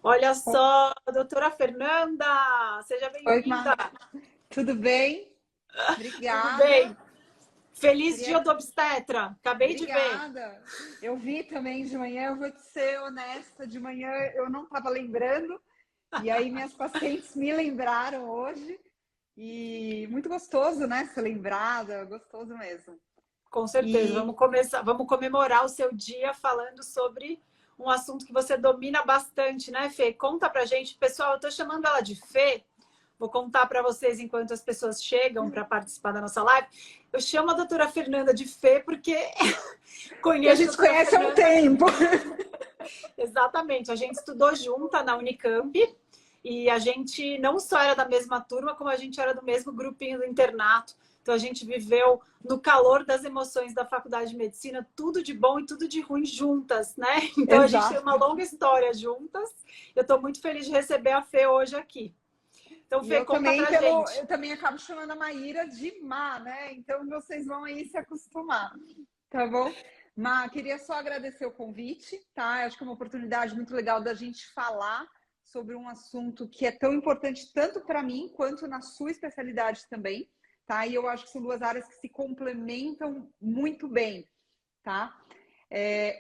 Olha só, doutora Fernanda, seja Oi, bem-vinda. tudo bem? Tudo Obrigada. bem? Feliz Dia Queria... do Obstetra. Acabei de ver. Obrigada. Eu vi também de manhã, eu vou te ser honesta, de manhã eu não estava lembrando, e aí minhas pacientes me lembraram hoje, e muito gostoso, né? Ser lembrada, gostoso mesmo. Com certeza. Vamos E começar, vamos comemorar o seu dia falando sobre um assunto que você domina bastante, né, Fê? Conta pra gente. Pessoal, eu tô chamando ela de Fê. Vou contar para vocês enquanto as pessoas chegam para participar da nossa live. Eu chamo a doutora Fernanda de Fê porque que a conheço a gente doutora conhece há um Fernanda. tempo. Exatamente, a gente estudou junta na Unicamp e a gente não só era da mesma turma, como a gente era do mesmo grupinho do internato. Então a gente viveu no calor das emoções da faculdade de medicina, tudo de bom e tudo de ruim juntas, né? Então a gente tem uma Exato. longa história juntas. Eu estou muito feliz de receber a Fê hoje aqui. Então, E Fê, conta pra gente. eu também acabo chamando a Maíra de Má, né? Então vocês vão aí se acostumar. Tá bom? Má, queria só agradecer o convite, tá? Acho que é uma oportunidade muito legal da gente falar sobre um assunto que é tão importante tanto para mim quanto na sua especialidade também, tá? E eu acho que são duas áreas que se complementam muito bem, tá?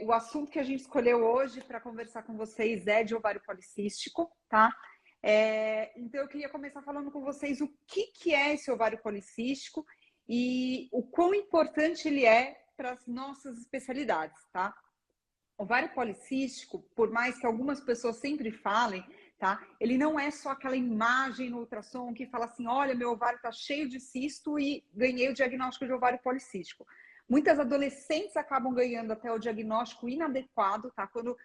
O assunto que a gente escolheu hoje para conversar com vocês é de ovário policístico, tá? Então eu queria começar falando com vocês o que é esse ovário policístico e o quão importante ele é para as nossas especialidades, tá? Ovário policístico, por mais que algumas pessoas sempre falem, tá? Ele não é só aquela imagem no ultrassom que fala assim, olha, meu ovário está cheio de cisto e ganhei o diagnóstico de ovário policístico. Muitas adolescentes acabam ganhando até o diagnóstico inadequado, tá? Quando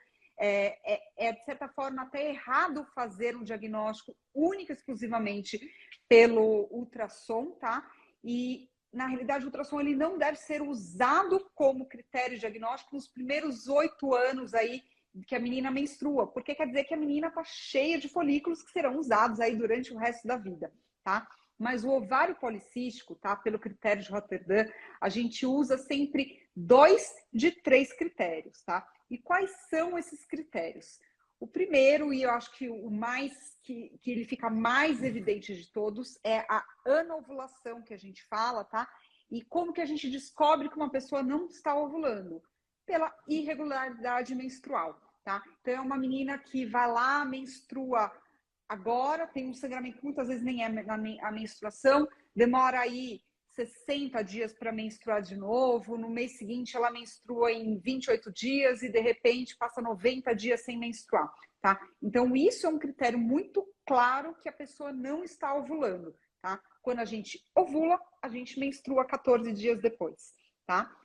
de certa forma, até errado fazer um diagnóstico único, exclusivamente pelo ultrassom, tá? E na realidade, o ultrassom ele não deve ser usado como critério diagnóstico nos primeiros 8 anos aí que a menina menstrua, porque quer dizer que a menina está cheia de folículos que serão usados aí durante o resto da vida, tá? Mas o ovário policístico, tá? Pelo critério de Rotterdam, a gente usa sempre 2 de 3 critérios, tá? E quais são esses critérios? O primeiro, e eu acho que o mais que ele fica mais evidente de todos, é a anovulação que a gente fala, tá? E como que a gente descobre que uma pessoa não está ovulando? Pela irregularidade menstrual, tá? Então é uma menina que vai lá, menstrua agora, tem um sangramento que muitas vezes nem é a menstruação, demora aí 60 dias para menstruar de novo, no mês seguinte ela menstrua em 28 dias e de repente passa 90 dias sem menstruar, tá? Então isso é um critério muito claro que a pessoa não está ovulando, tá? Quando a gente ovula, a gente menstrua 14 dias depois, tá?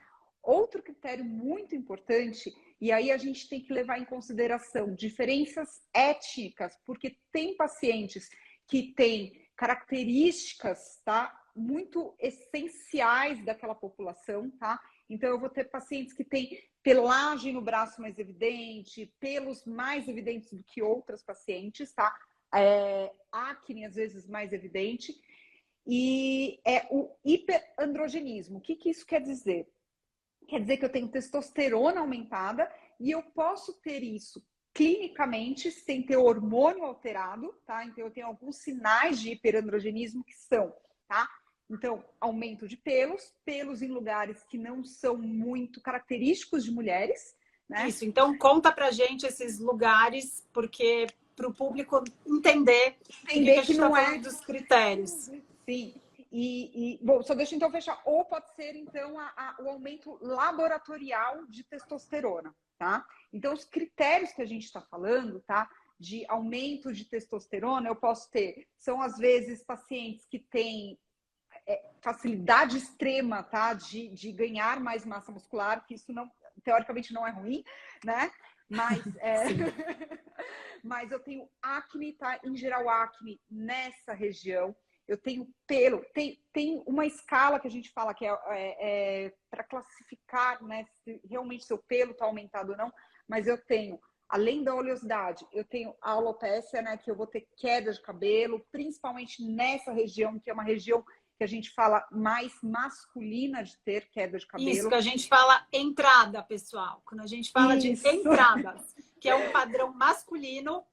Outro critério muito importante, e aí a gente tem que levar em consideração diferenças étnicas, porque tem pacientes que têm características, tá, muito essenciais daquela população, tá? Então eu vou ter pacientes que têm pelagem no braço mais evidente, pelos mais evidentes do que outras pacientes, tá? Acne às vezes mais evidente, e é o hiperandrogenismo. O que isso quer dizer? Quer dizer que eu tenho testosterona aumentada e eu posso ter isso clinicamente sem ter hormônio alterado, tá? Então eu tenho alguns sinais de hiperandrogenismo que são, tá? Então, aumento de pelos em lugares que não são muito característicos de mulheres, né? Isso, então conta pra gente esses lugares, porque para o público entender do que Entender a gente que está não falando é. dos critérios. Sim. Bom, só deixa eu então fechar. Ou pode ser, então, o aumento laboratorial de testosterona, tá? Então, os critérios que a gente está falando, tá? De aumento de testosterona, eu posso ter, são às vezes pacientes que têm facilidade extrema, tá? De ganhar mais massa muscular, que isso não, teoricamente não é ruim, né? Mas, mas eu tenho acne, tá? Em geral, acne nessa região. Eu tenho pelo, tem uma escala que a gente fala que é para classificar, né, se realmente seu pelo está aumentado ou não, mas eu tenho, além da oleosidade, eu tenho a alopécia, né, que eu vou ter queda de cabelo, principalmente nessa região, que é uma região que a gente fala mais masculina de ter queda de Isso, cabelo. que a gente fala entrada, pessoal. Quando a gente fala de Isso. entradas, que é um padrão masculino,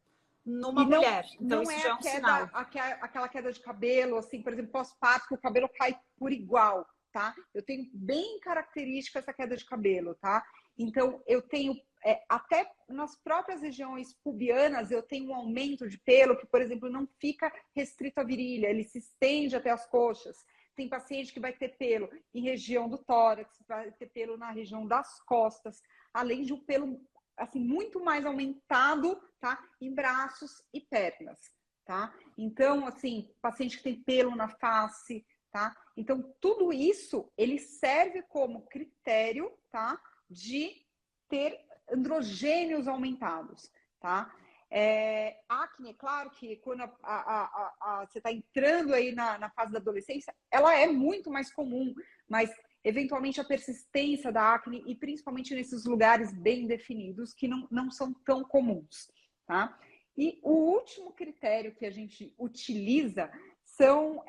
numa mulher. Então, não isso é já é um sinal. aquela queda de cabelo, assim, por exemplo, pós-parto, que o cabelo cai por igual, tá? Eu tenho bem característica essa queda de cabelo, tá? Então, eu tenho, até nas próprias regiões pubianas, eu tenho um aumento de pelo que, por exemplo, não fica restrito à virilha, ele se estende até as coxas. Tem paciente que vai ter pelo em região do tórax, vai ter pelo na região das costas, além de um pelo assim muito mais aumentado, tá? Em braços e pernas, tá? Então, assim, paciente que tem pelo na face, tá? Então, tudo isso ele serve como critério, tá? De ter androgênios aumentados, tá? Acne, é claro que quando você está entrando aí na fase da adolescência, ela é muito mais comum, mas eventualmente a persistência da acne, e principalmente nesses lugares bem definidos, que não são tão comuns, tá? E o último critério que a gente utiliza são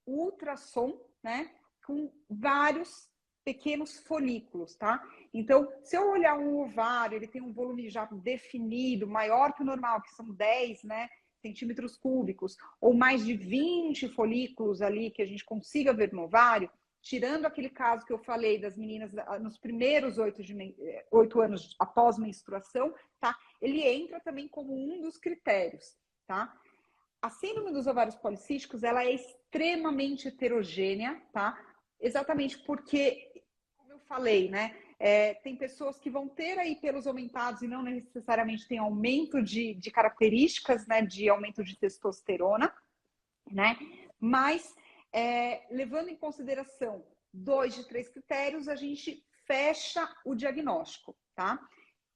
o ultrassom, né? Com vários pequenos folículos, tá? Então, se eu olhar um ovário, ele tem um volume já definido, maior que o normal, que são 10, né, centímetros cúbicos, ou mais de 20 folículos ali que a gente consiga ver no ovário, tirando aquele caso que eu falei das meninas nos primeiros 8 anos após menstruação, tá? Ele entra também como um dos critérios, tá? A síndrome dos ovários policísticos, ela é extremamente heterogênea, tá? Exatamente porque, como eu falei, né? Tem pessoas que vão ter aí pelos aumentados e não necessariamente tem aumento de características, né? De aumento de testosterona, né? Mas, levando em consideração 2 de 3 critérios, a gente fecha o diagnóstico, tá?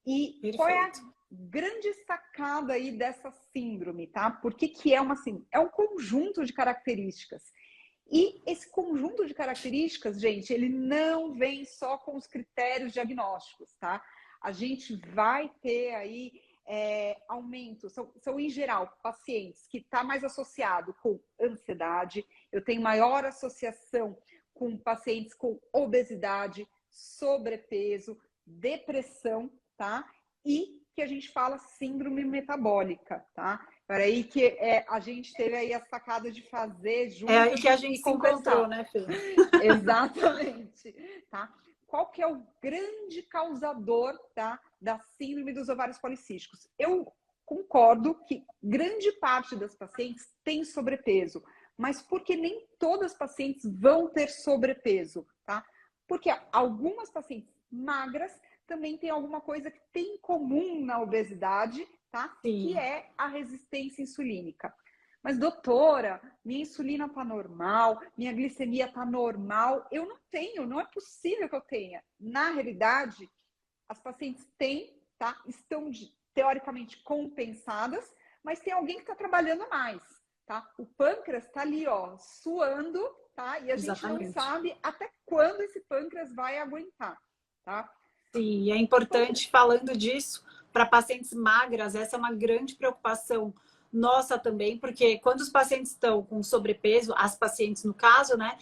E Perfeito. qual é a grande sacada aí dessa síndrome, tá? Por que é uma síndrome? É um conjunto de características. E esse conjunto de características, gente, ele não vem só com os critérios diagnósticos, tá? A gente vai ter aí aumento, são em geral pacientes que está mais associado com ansiedade, eu tenho maior associação com pacientes com obesidade, sobrepeso, depressão, tá? E que a gente fala síndrome metabólica, tá? Peraí que a gente teve aí a sacada de fazer junto e que a gente se encontrou, né, Fê? Exatamente, tá? Qual que é o grande causador, tá, da síndrome dos ovários policísticos? Eu concordo que grande parte das pacientes tem sobrepeso, mas porque nem todas as pacientes vão ter sobrepeso, tá? Porque algumas pacientes magras também têm alguma coisa que tem em comum na obesidade, tá? Sim. Que é a resistência insulínica. Mas, doutora, minha insulina tá normal, minha glicemia tá normal, eu não tenho, não é possível que eu tenha. Na realidade, as pacientes têm, tá? Estão teoricamente compensadas, mas tem alguém que está trabalhando mais, tá? O pâncreas tá ali, ó, suando, tá? E a gente não sabe até quando esse pâncreas vai aguentar, tá? Sim, é importante, falando disso, para pacientes magras, essa é uma grande preocupação nossa também, porque quando os pacientes estão com sobrepeso, as pacientes no caso, né,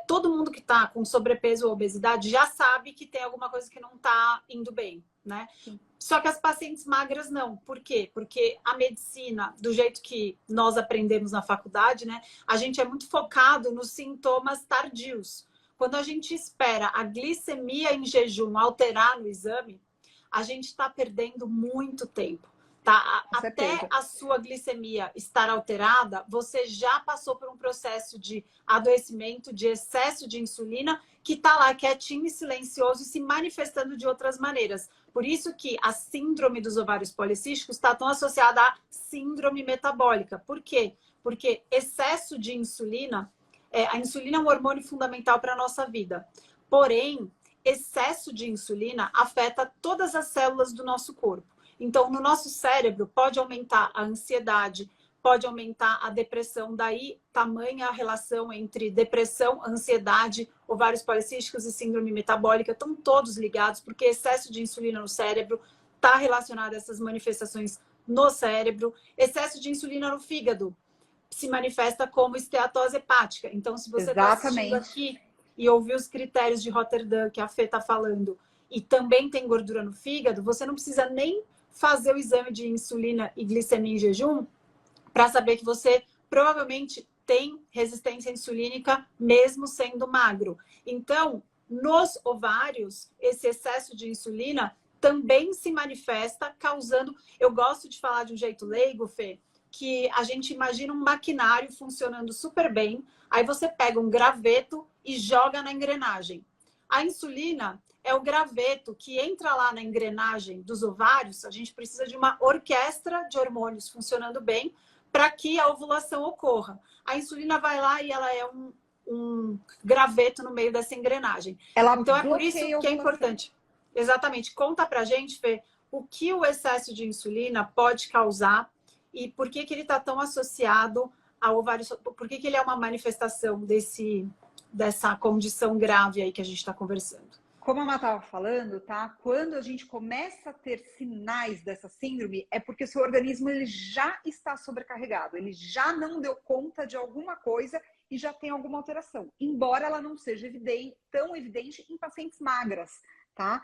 todo mundo que está com sobrepeso ou obesidade já sabe que tem alguma coisa que não está indo bem, né? Sim. Só que as pacientes magras não. Por quê? Porque a medicina, do jeito que nós aprendemos na faculdade, né, a gente é muito focado nos sintomas tardios. Quando a gente espera a glicemia em jejum alterar no exame, a gente está perdendo muito tempo. Tá? Até a sua glicemia estar alterada, você já passou por um processo de adoecimento, de excesso de insulina, que está lá quietinho e silencioso e se manifestando de outras maneiras. Por isso que a síndrome dos ovários policísticos está tão associada à síndrome metabólica. Por quê? Porque excesso de insulina, a insulina é um hormônio fundamental para a nossa vida. Porém, excesso de insulina afeta todas as células do nosso corpo. Então, no nosso cérebro, pode aumentar a ansiedade, pode aumentar a depressão. Daí, tamanha a relação entre depressão, ansiedade, ovários policísticos e síndrome metabólica. Estão todos ligados, porque excesso de insulina no cérebro está relacionado a essas manifestações no cérebro. Excesso de insulina no fígado se manifesta como esteatose hepática. Então, se você está assistindo aqui e ouvir os critérios de Rotterdam que a Fê está falando, e também tem gordura no fígado, você não precisa nem fazer o exame de insulina e glicemia em jejum para saber que você provavelmente tem resistência insulínica mesmo sendo magro. Então, nos ovários, esse excesso de insulina também se manifesta causando... Eu gosto de falar de um jeito leigo, Fê, que a gente imagina um maquinário funcionando super bem, aí você pega um graveto e joga na engrenagem. A insulina é o graveto que entra lá na engrenagem dos ovários. A gente precisa de uma orquestra de hormônios funcionando bem para que a ovulação ocorra. A insulina vai lá e ela é um graveto no meio dessa engrenagem. Então é por isso que é importante. Exatamente. Conta pra gente, Fê, o que o excesso de insulina pode causar e por que ele está tão associado ao ovário, por que ele é uma manifestação dessa condição grave aí que a gente está conversando. Como a Má estava falando, tá? Quando a gente começa a ter sinais dessa síndrome, é porque o seu organismo ele já está sobrecarregado, ele já não deu conta de alguma coisa e já tem alguma alteração, embora ela não seja tão evidente em pacientes magras, tá?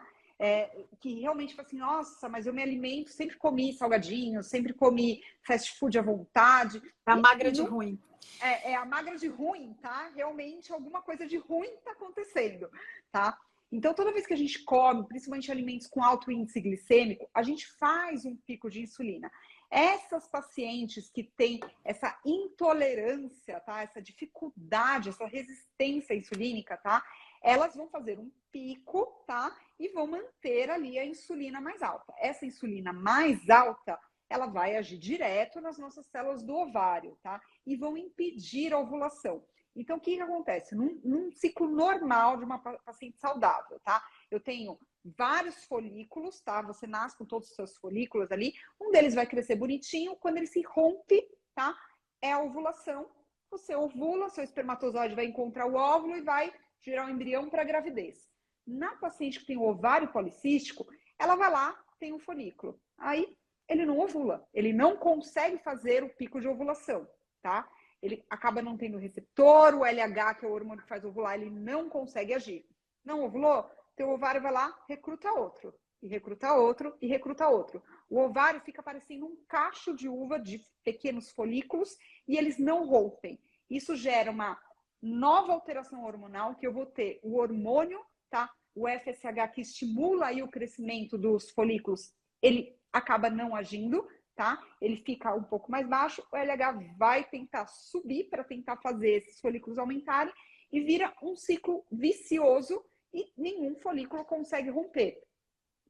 Que realmente fala assim, nossa, mas eu me alimento, sempre comi salgadinho, sempre comi fast food à vontade. É a magra de ruim. É a magra de ruim, tá? Realmente alguma coisa de ruim está acontecendo, tá? Então, toda vez que a gente come, principalmente alimentos com alto índice glicêmico, a gente faz um pico de insulina. Essas pacientes que têm essa intolerância, tá? Essa dificuldade, essa resistência insulínica, tá? Elas vão fazer um pico, tá? E vão manter ali a insulina mais alta. Essa insulina mais alta, ela vai agir direto nas nossas células do ovário, tá? E vão impedir a ovulação. Então, o que acontece? Num ciclo normal de uma paciente saudável, tá? Eu tenho vários folículos, tá? Você nasce com todos os seus folículos ali. Um deles vai crescer bonitinho. Quando ele se rompe, tá? É a ovulação. Você ovula, seu espermatozoide vai encontrar o óvulo e vai gerar um embrião para a gravidez. Na paciente que tem o ovário policístico, ela vai lá, tem um folículo. Aí, ele não ovula. Ele não consegue fazer o pico de ovulação, tá? Ele acaba não tendo receptor, o LH, que é o hormônio que faz ovular, ele não consegue agir. Não ovulou? Teu ovário vai lá, recruta outro, e recruta outro, e recruta outro. O ovário fica parecendo um cacho de uva de pequenos folículos e eles não rompem. Isso gera uma nova alteração hormonal, que eu vou ter o hormônio, tá? O FSH, que estimula aí o crescimento dos folículos, ele acaba não agindo, tá? Ele fica um pouco mais baixo, o LH vai tentar subir para tentar fazer esses folículos aumentarem e vira um ciclo vicioso e nenhum folículo consegue romper,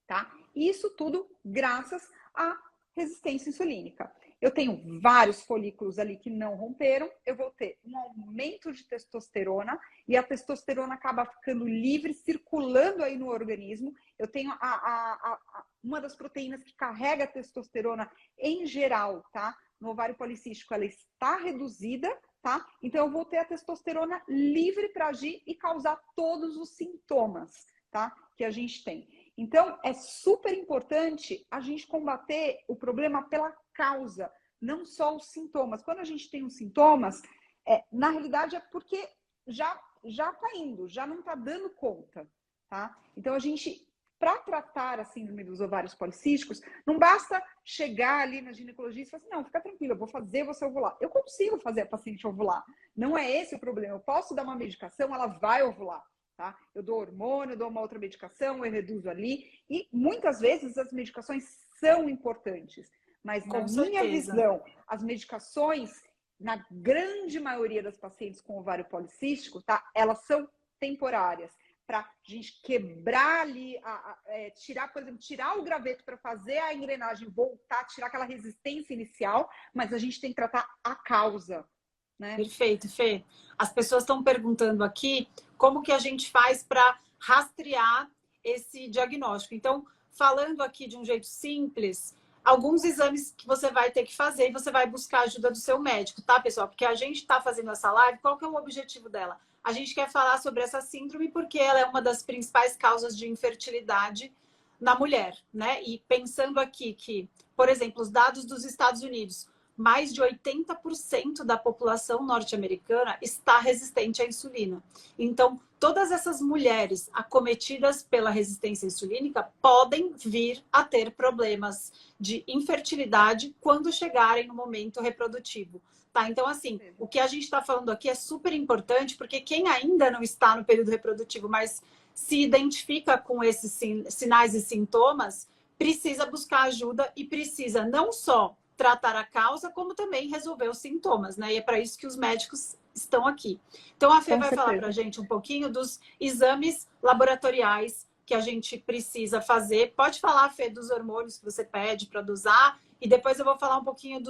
tá? Isso tudo graças à resistência insulínica. Eu tenho vários folículos ali que não romperam, eu vou ter um aumento de testosterona e a testosterona acaba ficando livre, circulando aí no organismo. Eu tenho uma das proteínas que carrega a testosterona em geral, tá? No ovário policístico ela está reduzida, tá? Então eu vou ter a testosterona livre para agir e causar todos os sintomas, tá? Que a gente tem. Então é super importante a gente combater o problema pela causa, não só os sintomas. Quando a gente tem os sintomas, na realidade é porque já está indo, já não está dando conta, tá? Então a gente, para tratar a síndrome dos ovários policísticos, não basta chegar ali na ginecologista e falar assim, não, fica tranquila, eu vou fazer você ovular. Eu consigo fazer a paciente ovular. Não é esse o problema. Eu posso dar uma medicação, ela vai ovular. Tá? Eu dou hormônio, eu dou uma outra medicação, eu reduzo ali. E muitas vezes as medicações são importantes. Mas na minha visão, as medicações, na grande maioria das pacientes com ovário policístico, tá? Elas são temporárias. Para a gente quebrar ali, tirar, por exemplo, tirar o graveto para fazer a engrenagem voltar, tirar aquela resistência inicial, mas a gente tem que tratar a causa. Né? Perfeito, Fê. As pessoas estão perguntando aqui como que a gente faz para rastrear esse diagnóstico. Então, falando aqui de um jeito simples, alguns exames que você vai ter que fazer e você vai buscar a ajuda do seu médico, tá, pessoal? Porque a gente está fazendo essa live, qual que é o objetivo dela? A gente quer falar sobre essa síndrome porque ela é uma das principais causas de infertilidade na mulher, né? E pensando aqui que, por exemplo, os dados dos Estados Unidos, mais de 80% da população norte-americana está resistente à insulina. Então, todas essas mulheres acometidas pela resistência insulínica podem vir a ter problemas de infertilidade quando chegarem no momento reprodutivo. Tá? Então, assim, o que a gente está falando aqui é super importante, porque quem ainda não está no período reprodutivo, mas se identifica com esses sinais e sintomas, precisa buscar ajuda e precisa não só tratar a causa, como também resolver os sintomas, né? E é para isso que os médicos estão aqui. Então, a Fê vai falar para a gente um pouquinho dos exames laboratoriais que a gente precisa fazer. Pode falar, Fê, dos hormônios que você pede para dosar, e depois eu vou falar um pouquinho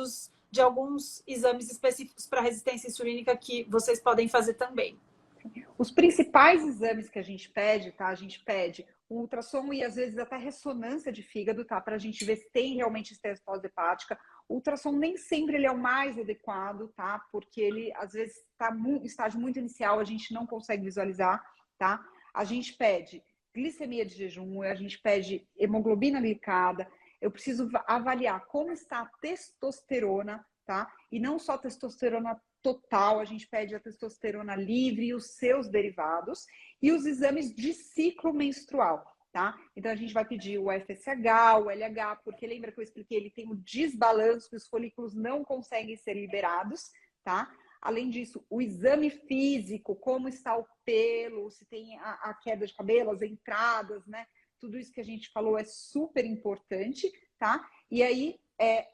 de alguns exames específicos para resistência insulínica que vocês podem fazer também. Os principais exames que a gente pede, tá? A gente pede um ultrassom e às vezes até ressonância de fígado, tá? Para a gente ver se tem realmente esteatose hepática. O ultrassom nem sempre ele é o mais adequado, tá? Porque ele às vezes está em estágio muito inicial, a gente não consegue visualizar, tá? A gente pede glicemia de jejum, a gente pede hemoglobina glicada. Eu preciso avaliar como está a testosterona, tá? E não só testosterona total, a gente pede a testosterona livre e os seus derivados e os exames de ciclo menstrual, tá? Então a gente vai pedir o FSH, o LH, porque lembra que eu expliquei, ele tem um desbalanço, que os folículos não conseguem ser liberados, tá? Além disso, o exame físico, como está o pelo, se tem a queda de cabelo, as entradas, né? Tudo isso que a gente falou é super importante, tá? E aí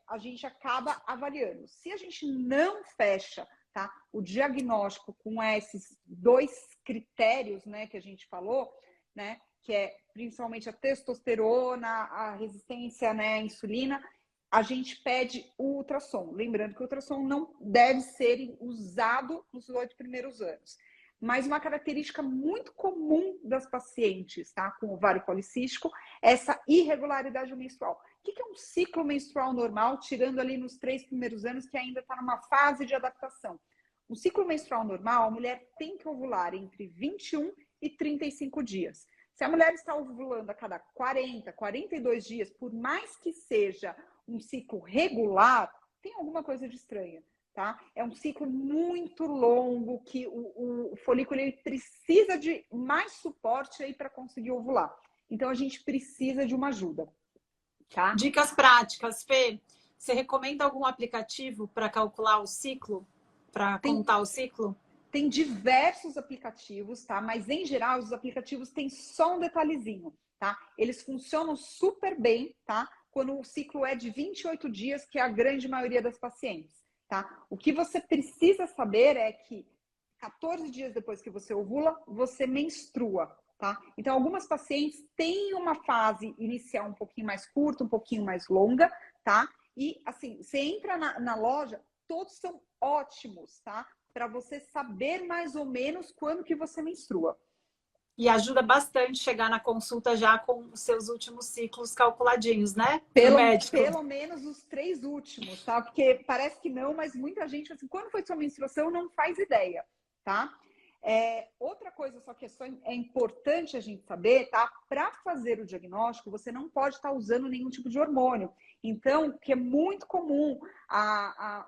a gente acaba avaliando. Se a gente não fecha, tá, o diagnóstico com esses dois critérios, né, que a gente falou, né, que é principalmente a testosterona, a resistência, né, à insulina, a gente pede o ultrassom. Lembrando que o ultrassom não deve ser usado nos 8 primeiros anos. Mas uma característica muito comum das pacientes, tá, com ovário policístico, é essa irregularidade menstrual. O que é um ciclo menstrual normal, tirando ali nos 3 primeiros anos, que ainda está numa fase de adaptação? Um ciclo menstrual normal, a mulher tem que ovular entre 21 e 35 dias. Se a mulher está ovulando a cada 40, 42 dias, por mais que seja um ciclo regular, tem alguma coisa de estranha. Tá? É um ciclo muito longo que o folículo ele precisa de mais suporte aí para conseguir ovular. Então a gente precisa de uma ajuda. Tá? Dicas práticas, Fê. Você recomenda algum aplicativo para calcular o ciclo? Para contar o ciclo? Tem diversos aplicativos, tá? Mas em geral os aplicativos têm só um detalhezinho, tá? Eles funcionam super bem, tá? Quando o ciclo é de 28 dias, que é a grande maioria das pacientes. Tá? O que você precisa saber é que 14 dias depois que você ovula, você menstrua, tá? Então, algumas pacientes têm uma fase inicial um pouquinho mais curta, um pouquinho mais longa, tá? E, assim, você entra na loja, todos são ótimos, tá? Para você saber mais ou menos quando que você menstrua. E ajuda bastante chegar na consulta já com os seus últimos ciclos calculadinhos, né? Pelo menos os 3 últimos, tá? Porque parece que não, mas muita gente, assim, quando foi sua menstruação, não faz ideia, tá? Outra coisa só que é importante a gente saber, tá? Para fazer o diagnóstico, você não pode estar usando nenhum tipo de hormônio. Então, que é muito comum,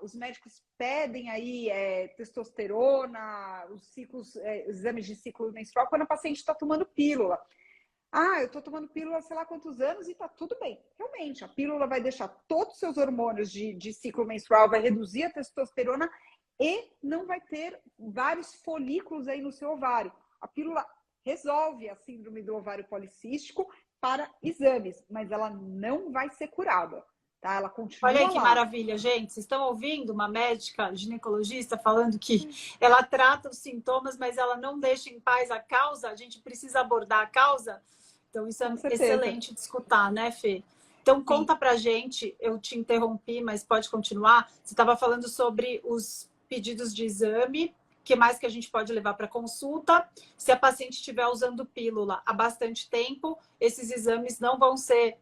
os médicos pedem aí testosterona, os exames de ciclo menstrual, quando a paciente está tomando pílula. Ah, eu estou tomando pílula há sei lá quantos anos e está tudo bem. Realmente, a pílula vai deixar todos os seus hormônios de ciclo menstrual, vai reduzir a testosterona e não vai ter vários folículos aí no seu ovário. A pílula resolve a síndrome do ovário policístico para exames, mas ela não vai ser curada, tá? Ela continua Olha aí que lá. maravilha, gente. Vocês estão ouvindo uma médica ginecologista falando que ela trata os sintomas, mas ela não deixa em paz a causa? A gente precisa abordar a causa? Então, isso é excelente de escutar, né, Fê? Então, conta pra gente, eu te interrompi, mas pode continuar. Você estava falando sobre os pedidos de exame, o que mais que a gente pode levar para consulta? Se a paciente estiver usando pílula há bastante tempo, esses exames não vão ser,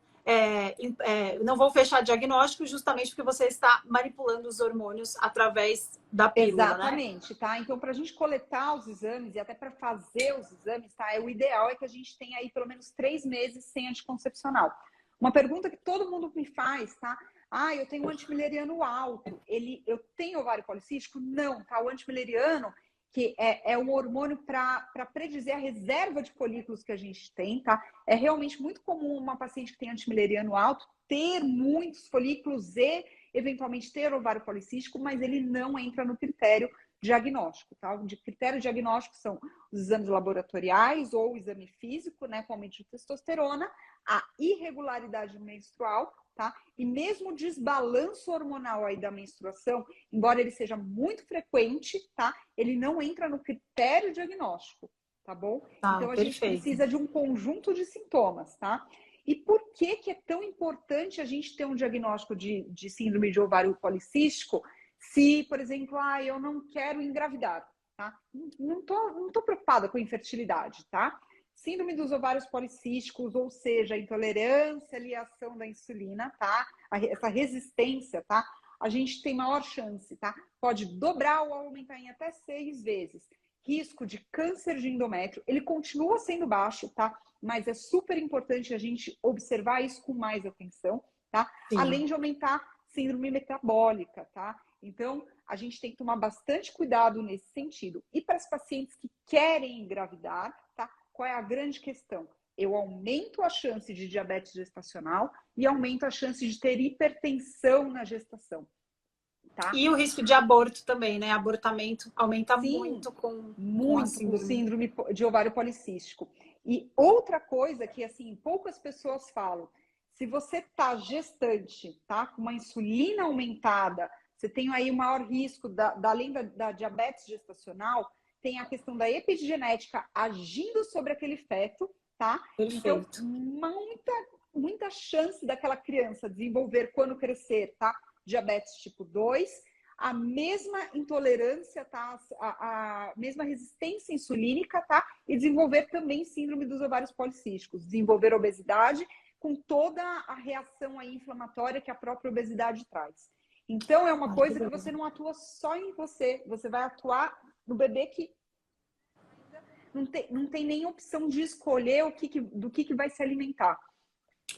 não vão fechar diagnóstico justamente porque você está manipulando os hormônios através da pílula, exatamente, né? Tá? Então, para a gente coletar os exames e até para fazer os exames, tá? O ideal é que a gente tenha aí pelo menos 3 meses sem anticoncepcional. Uma pergunta que todo mundo me faz, tá? Ah, eu tenho um antimileriano alto. Eu tenho ovário policístico? Não, tá? O antimileriano, que é um hormônio para predizer a reserva de folículos que a gente tem, tá? É realmente muito comum uma paciente que tem antimileriano alto ter muitos folículos e, eventualmente, ter ovário policístico, mas ele não entra no critério diagnóstico, tá? O critério diagnóstico são os exames laboratoriais ou o exame físico, né, com aumento de testosterona, a irregularidade menstrual, tá? E mesmo o desbalanço hormonal aí da menstruação, embora ele seja muito frequente, tá? Ele não entra no critério diagnóstico, tá bom? Tá, Então a gente perfeito. precisa de um conjunto de sintomas, tá? E por que é tão importante a gente ter um diagnóstico de síndrome de ovário policístico se, por exemplo, eu não quero engravidar, tá? Não tô preocupada com infertilidade, tá? Síndrome dos ovários policísticos, ou seja, a intolerância à ação da insulina, tá? Essa resistência, tá? A gente tem maior chance, tá? Pode dobrar ou aumentar em até 6 vezes. Risco de câncer de endométrio, ele continua sendo baixo, tá? Mas é super importante a gente observar isso com mais atenção, tá? Sim. Além de aumentar síndrome metabólica, tá? Então, a gente tem que tomar bastante cuidado nesse sentido. E para as pacientes que querem engravidar, tá? Qual é a grande questão? Eu aumento a chance de diabetes gestacional e aumento a chance de ter hipertensão na gestação. Tá? E o risco de aborto também, né? Abortamento aumenta Sim, muito com a muito com síndrome. síndrome de ovário policístico. E outra coisa que, assim, poucas pessoas falam, se você está gestante, tá? Com uma insulina aumentada, você tem aí o maior risco, além da diabetes gestacional, tem a questão da epigenética agindo sobre aquele feto, tá? Então, Perfeito. muita chance daquela criança desenvolver, quando crescer, tá? Diabetes tipo 2, a mesma intolerância, tá? A mesma resistência insulínica, tá? E desenvolver também síndrome dos ovários policísticos, desenvolver obesidade com toda a reação aí inflamatória que a própria obesidade traz. Então, é uma coisa que você não atua só em você, você vai atuar no bebê que não tem nem opção de escolher do que vai se alimentar.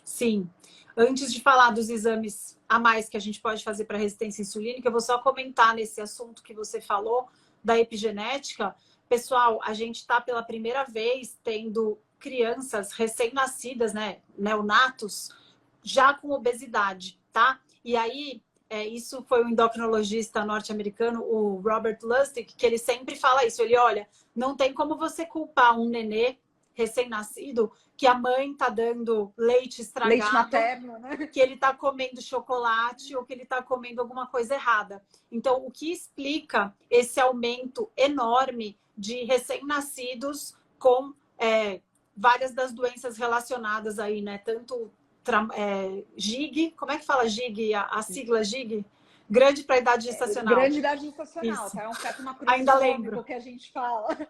Sim. Antes de falar dos exames a mais que a gente pode fazer para resistência insulínica, eu vou só comentar nesse assunto que você falou da epigenética. Pessoal, a gente está pela primeira vez tendo crianças recém-nascidas, né, neonatos, já com obesidade, tá? E aí, isso foi um endocrinologista norte-americano, o Robert Lustig, que ele sempre fala isso. Ele, olha, não tem como você culpar um nenê recém-nascido que a mãe tá dando leite estragado, leite materno, né? Que ele tá comendo chocolate ou que ele tá comendo alguma coisa errada. Então, o que explica esse aumento enorme de recém-nascidos com várias das doenças relacionadas aí, né? Tanto GIG, como é que fala GIG? A sigla GIG? Grande para a idade gestacional. Grande idade gestacional, isso. tá? É um feto Ainda lembro. macroscópico que a gente fala.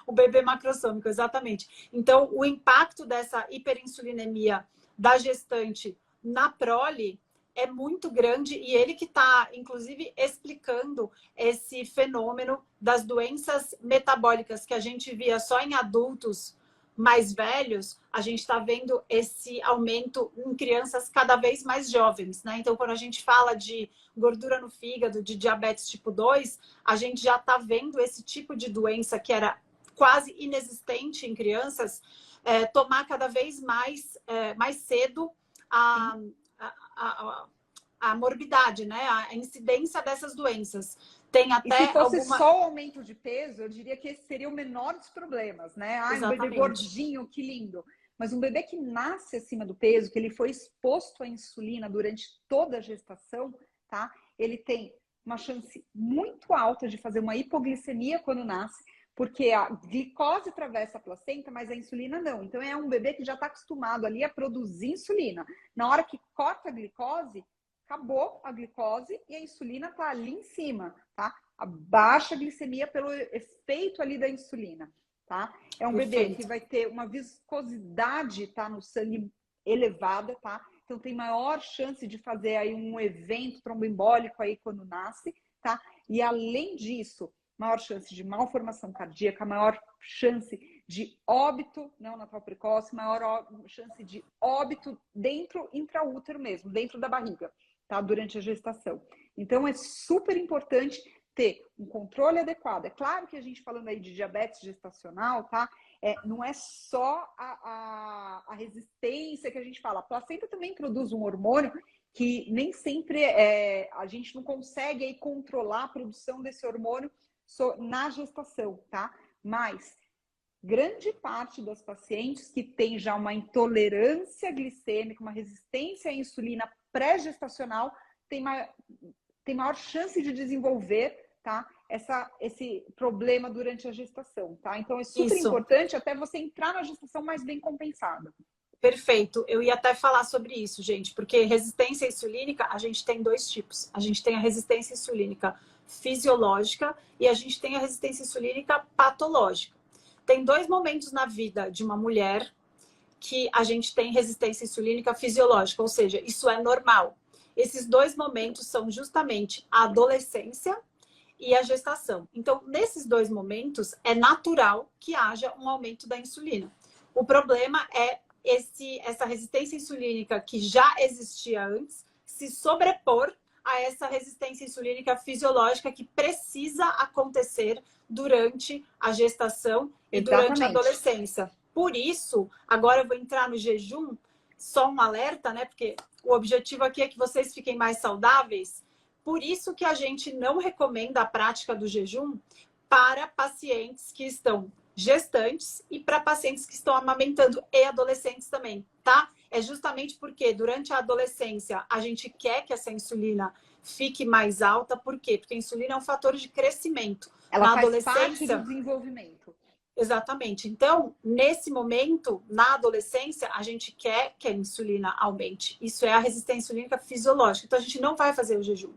O bebê macrossômico, exatamente. Então, o impacto dessa hiperinsulinemia da gestante na prole é muito grande e ele que está, inclusive, explicando esse fenômeno das doenças metabólicas que a gente via só em adultos mais velhos, a gente está vendo esse aumento em crianças cada vez mais jovens, né? Então, quando a gente fala de gordura no fígado, de diabetes tipo 2, a gente já está vendo esse tipo de doença que era quase inexistente em crianças, tomar cada vez mais cedo a morbidade, né? A incidência dessas doenças. Tem até e se fosse só o aumento de peso, eu diria que esse seria o menor dos problemas, né? Um bebê gordinho, que lindo. Mas um bebê que nasce acima do peso, que ele foi exposto à insulina durante toda a gestação, tá? Ele tem uma chance muito alta de fazer uma hipoglicemia quando nasce, porque a glicose atravessa a placenta, mas a insulina não. Então, é um bebê que já está acostumado ali a produzir insulina. Na hora que corta a glicose, acabou a glicose e a insulina está ali em cima, tá? A baixa glicemia pelo efeito ali da insulina, tá? É um bebê que vai ter uma viscosidade, tá, no sangue elevada, tá? Então, tem maior chance de fazer aí um evento tromboembólico aí quando nasce, tá? E, além disso, maior chance de malformação cardíaca, maior chance de óbito neonatal precoce, maior chance de óbito dentro intraútero mesmo, dentro da barriga, tá? Durante a gestação. Então, é super importante ter um controle adequado. É claro que a gente falando aí de diabetes gestacional, tá? Não é só a resistência que a gente fala. A placenta também produz um hormônio que nem sempre a gente não consegue aí controlar a produção desse hormônio na gestação, tá? Mas grande parte das pacientes que tem já uma intolerância glicêmica, uma resistência à insulina pré-gestacional, tem maior chance de desenvolver, tá? Esse problema durante a gestação, tá? Então é super Isso. importante até você entrar na gestação mais bem compensada. Perfeito. Eu ia até falar sobre isso, gente, porque resistência insulínica, a gente tem dois tipos. A gente tem a resistência insulínica fisiológica e a gente tem a resistência insulínica patológica. Tem dois momentos na vida de uma mulher que a gente tem resistência insulínica fisiológica, ou seja, isso é normal. Esses dois momentos são justamente a adolescência e a gestação. Então, nesses dois momentos, é natural que haja um aumento da insulina. O problema é essa resistência insulínica que já existia antes se sobrepor a essa resistência insulínica fisiológica que precisa acontecer durante a gestação e durante a Exatamente. adolescência. Por isso, agora eu vou entrar no jejum, só um alerta, né? Porque o objetivo aqui é que vocês fiquem mais saudáveis. Por isso que a gente não recomenda a prática do jejum para pacientes que estão gestantes e para pacientes que estão amamentando e adolescentes também, tá? É justamente porque durante a adolescência a gente quer que essa insulina fique mais alta. Por quê? Porque a insulina é um fator de crescimento. Ela Na faz parte do adolescência, desenvolvimento. exatamente. Então, nesse momento, na adolescência, a gente quer que a insulina aumente. Isso é a resistência insulínica fisiológica. Então, a gente não vai fazer o jejum.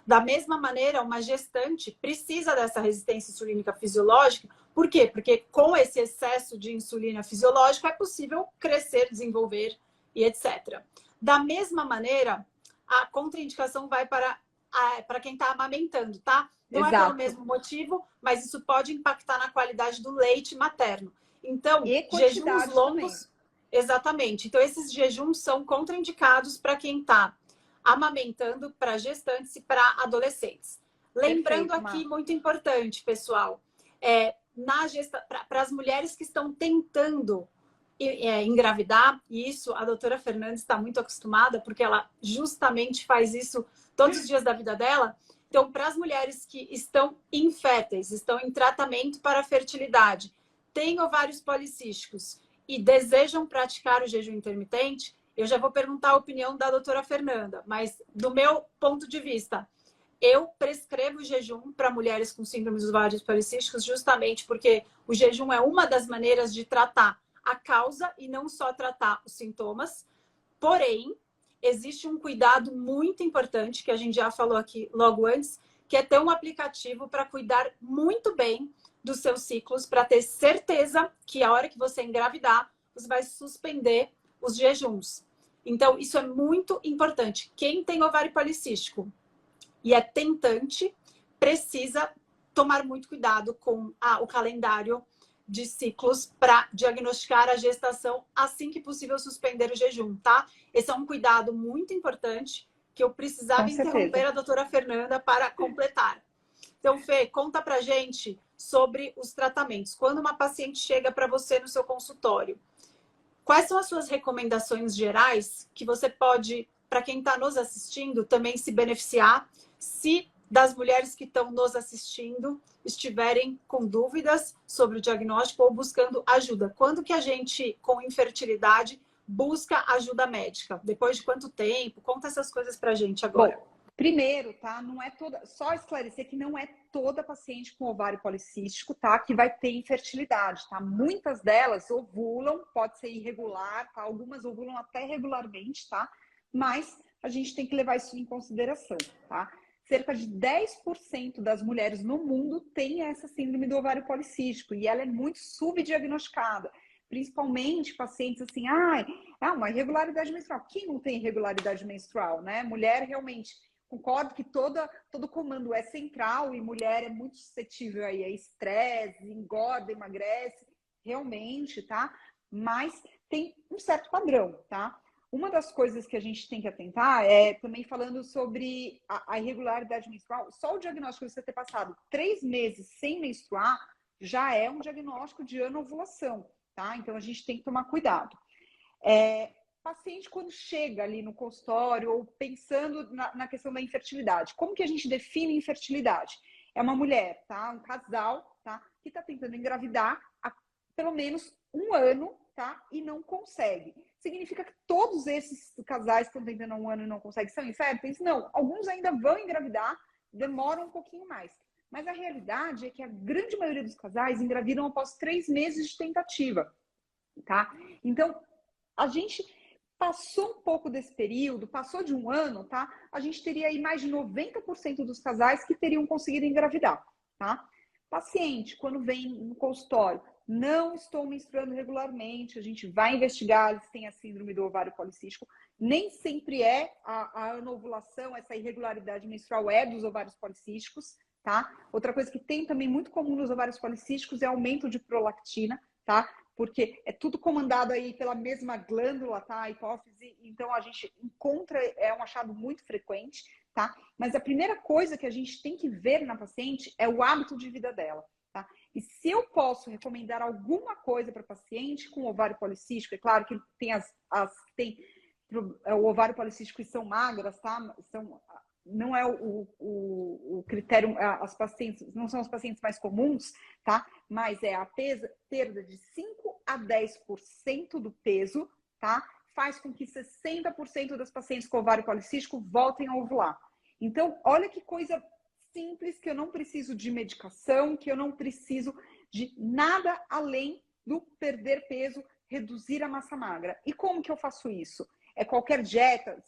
Da mesma maneira, uma gestante precisa dessa resistência insulínica fisiológica. Por quê? Porque com esse excesso de insulina fisiológica é possível crescer, desenvolver e etc. Da mesma maneira, a contraindicação vai para quem está amamentando, tá? Não é pelo Exato. mesmo motivo, mas isso pode impactar na qualidade do leite materno. Então, E jejuns quantidade longos, também. exatamente. Então, esses jejuns são contraindicados para quem está amamentando, para gestantes e para adolescentes. Lembrando Perfeito, aqui, Má. muito importante, pessoal, para as mulheres que estão tentando engravidar, e isso a doutora Fernandes está muito acostumada, porque ela justamente faz isso todos os dias da vida dela. Então, para as mulheres que estão inférteis, estão em tratamento para a fertilidade, têm ovários policísticos e desejam praticar o jejum intermitente, eu já vou perguntar a opinião da doutora Fernanda, mas do meu ponto de vista, eu prescrevo jejum para mulheres com síndrome dos ovários policísticos justamente porque o jejum é uma das maneiras de tratar a causa e não só tratar os sintomas. Porém, existe um cuidado muito importante, que a gente já falou aqui logo antes, que é ter um aplicativo para cuidar muito bem dos seus ciclos, para ter certeza que a hora que você engravidar, você vai suspender os jejuns. Então, isso é muito importante. Quem tem ovário policístico e é tentante, precisa tomar muito cuidado com o calendário de ciclos para diagnosticar a gestação assim que possível suspender o jejum, tá? Esse é um cuidado muito importante que eu precisava Com certeza. interromper a doutora Fernanda para completar. Então, Fê, conta pra gente sobre os tratamentos. Quando uma paciente chega para você no seu consultório, quais são as suas recomendações gerais que você pode, para quem está nos assistindo, também se beneficiar, se das mulheres que estão nos assistindo estiverem com dúvidas sobre o diagnóstico ou buscando ajuda? Quando que a gente, com infertilidade, busca ajuda médica? Depois de quanto tempo? Conta essas coisas pra gente agora. Bom, primeiro, tá? Não é toda. Só esclarecer que não é toda paciente com ovário policístico, tá? Que vai ter infertilidade, tá? Muitas delas ovulam, pode ser irregular, tá? Algumas ovulam até regularmente, tá? Mas a gente tem que levar isso em consideração, tá? Cerca de 10% das mulheres no mundo tem essa síndrome do ovário policístico e ela é muito subdiagnosticada. Principalmente pacientes assim, uma irregularidade menstrual. Quem não tem irregularidade menstrual, né? Mulher realmente, concordo que todo comando é central e mulher é muito suscetível aí a estresse, engorda, emagrece, realmente, tá? Mas tem um certo padrão, tá? Uma das coisas que a gente tem que atentar é também falando sobre a irregularidade menstrual. Só o diagnóstico de você ter passado 3 meses sem menstruar já é um diagnóstico de anovulação, tá? Então a gente tem que tomar cuidado. Paciente, quando chega ali no consultório ou pensando na questão da infertilidade, como que a gente define infertilidade? É uma mulher, tá? Um casal, tá? Que está tentando engravidar há pelo menos 1 ano, tá? E não consegue. Significa que todos esses casais que estão tentando há 1 ano e não conseguem são inférteis? Não. Alguns ainda vão engravidar, demoram um pouquinho mais. Mas a realidade é que a grande maioria dos casais engravidam após 3 meses de tentativa, tá? Então, a gente passou um pouco desse período, passou de 1 ano, tá? A gente teria aí mais de 90% dos casais que teriam conseguido engravidar, tá? Paciente, quando vem no consultório, não estou menstruando regularmente, a gente vai investigar se tem a síndrome do ovário policístico. Nem sempre é a anovulação, essa irregularidade menstrual é dos ovários policísticos, tá? Outra coisa que tem também muito comum nos ovários policísticos é aumento de prolactina, tá? Porque é tudo comandado aí pela mesma glândula, tá? A hipófise, então a gente encontra, é um achado muito frequente, tá? Mas a primeira coisa que a gente tem que ver na paciente é o hábito de vida dela, tá? E se eu posso recomendar alguma coisa para paciente com ovário policístico, é claro que tem as que tem o ovário policístico e são magras, tá? Não é o critério, as pacientes, não são os pacientes mais comuns, tá? Mas é a perda de 5 a 10% do peso, tá? Faz com que 60% das pacientes com ovário policístico voltem a ovular. Então, olha que coisa simples, que eu não preciso de medicação, que eu não preciso de nada além do perder peso, reduzir a massa magra. E como que eu faço isso? É qualquer dieta?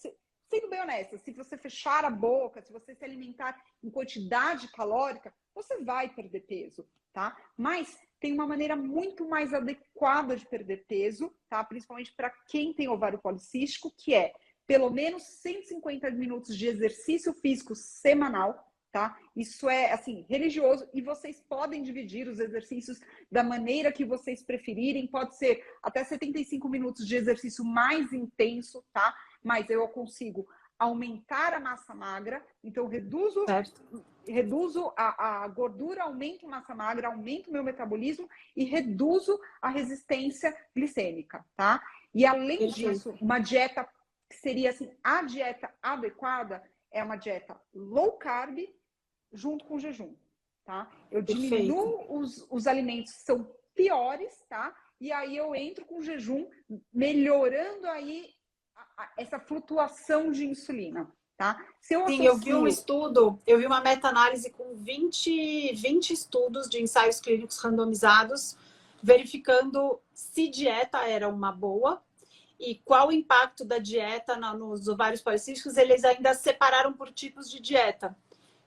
Sendo bem honesta, se você fechar a boca, se você se alimentar em quantidade calórica, você vai perder peso, tá? Mas tem uma maneira muito mais adequada de perder peso, tá? Principalmente para quem tem ovário policístico, que é pelo menos 150 minutos de exercício físico semanal, tá? Isso é, assim, religioso, e vocês podem dividir os exercícios da maneira que vocês preferirem, pode ser até 75 minutos de exercício mais intenso, tá? Mas eu consigo aumentar a massa magra, então reduzo a gordura, aumento a massa magra, aumento o meu metabolismo e reduzo a resistência glicêmica, tá? E além disso, uma dieta que seria assim, a dieta adequada é uma dieta low carb junto com jejum, tá? Eu diminuo os alimentos que são piores, tá? E aí eu entro com jejum, melhorando aí essa flutuação de insulina, tá? Se eu Sim, eu vi um estudo, eu vi uma meta-análise com 20 estudos de ensaios clínicos randomizados, verificando se dieta era uma boa e qual o impacto da dieta nos ovários policísticos. Eles ainda separaram por tipos de dieta.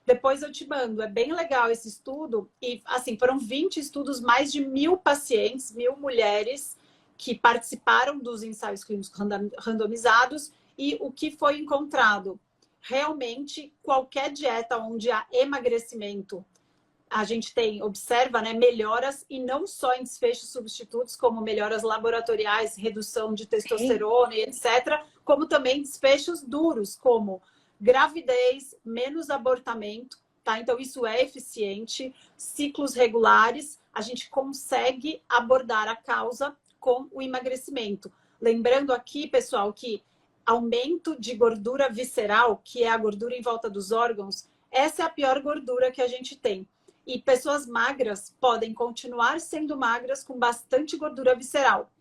Depois eu te mando, é bem legal esse estudo. E, assim, foram 20 estudos, mais de 1.000 pacientes, 1.000 mulheres que participaram dos ensaios clínicos randomizados. E o que foi encontrado? Realmente, qualquer dieta onde há emagrecimento, a gente observa, né, melhoras, e não só em desfechos substitutos, como melhoras laboratoriais, redução de testosterona e etc., como também desfechos duros, como gravidez, menos abortamento, tá? Então, isso é eficiente. Ciclos regulares, a gente consegue abordar a causa com o emagrecimento. Lembrando aqui, pessoal, que aumento de gordura visceral, que é a gordura em volta dos órgãos, essa é a pior gordura que a gente tem. E pessoas magras podem continuar sendo magras com bastante gordura visceral.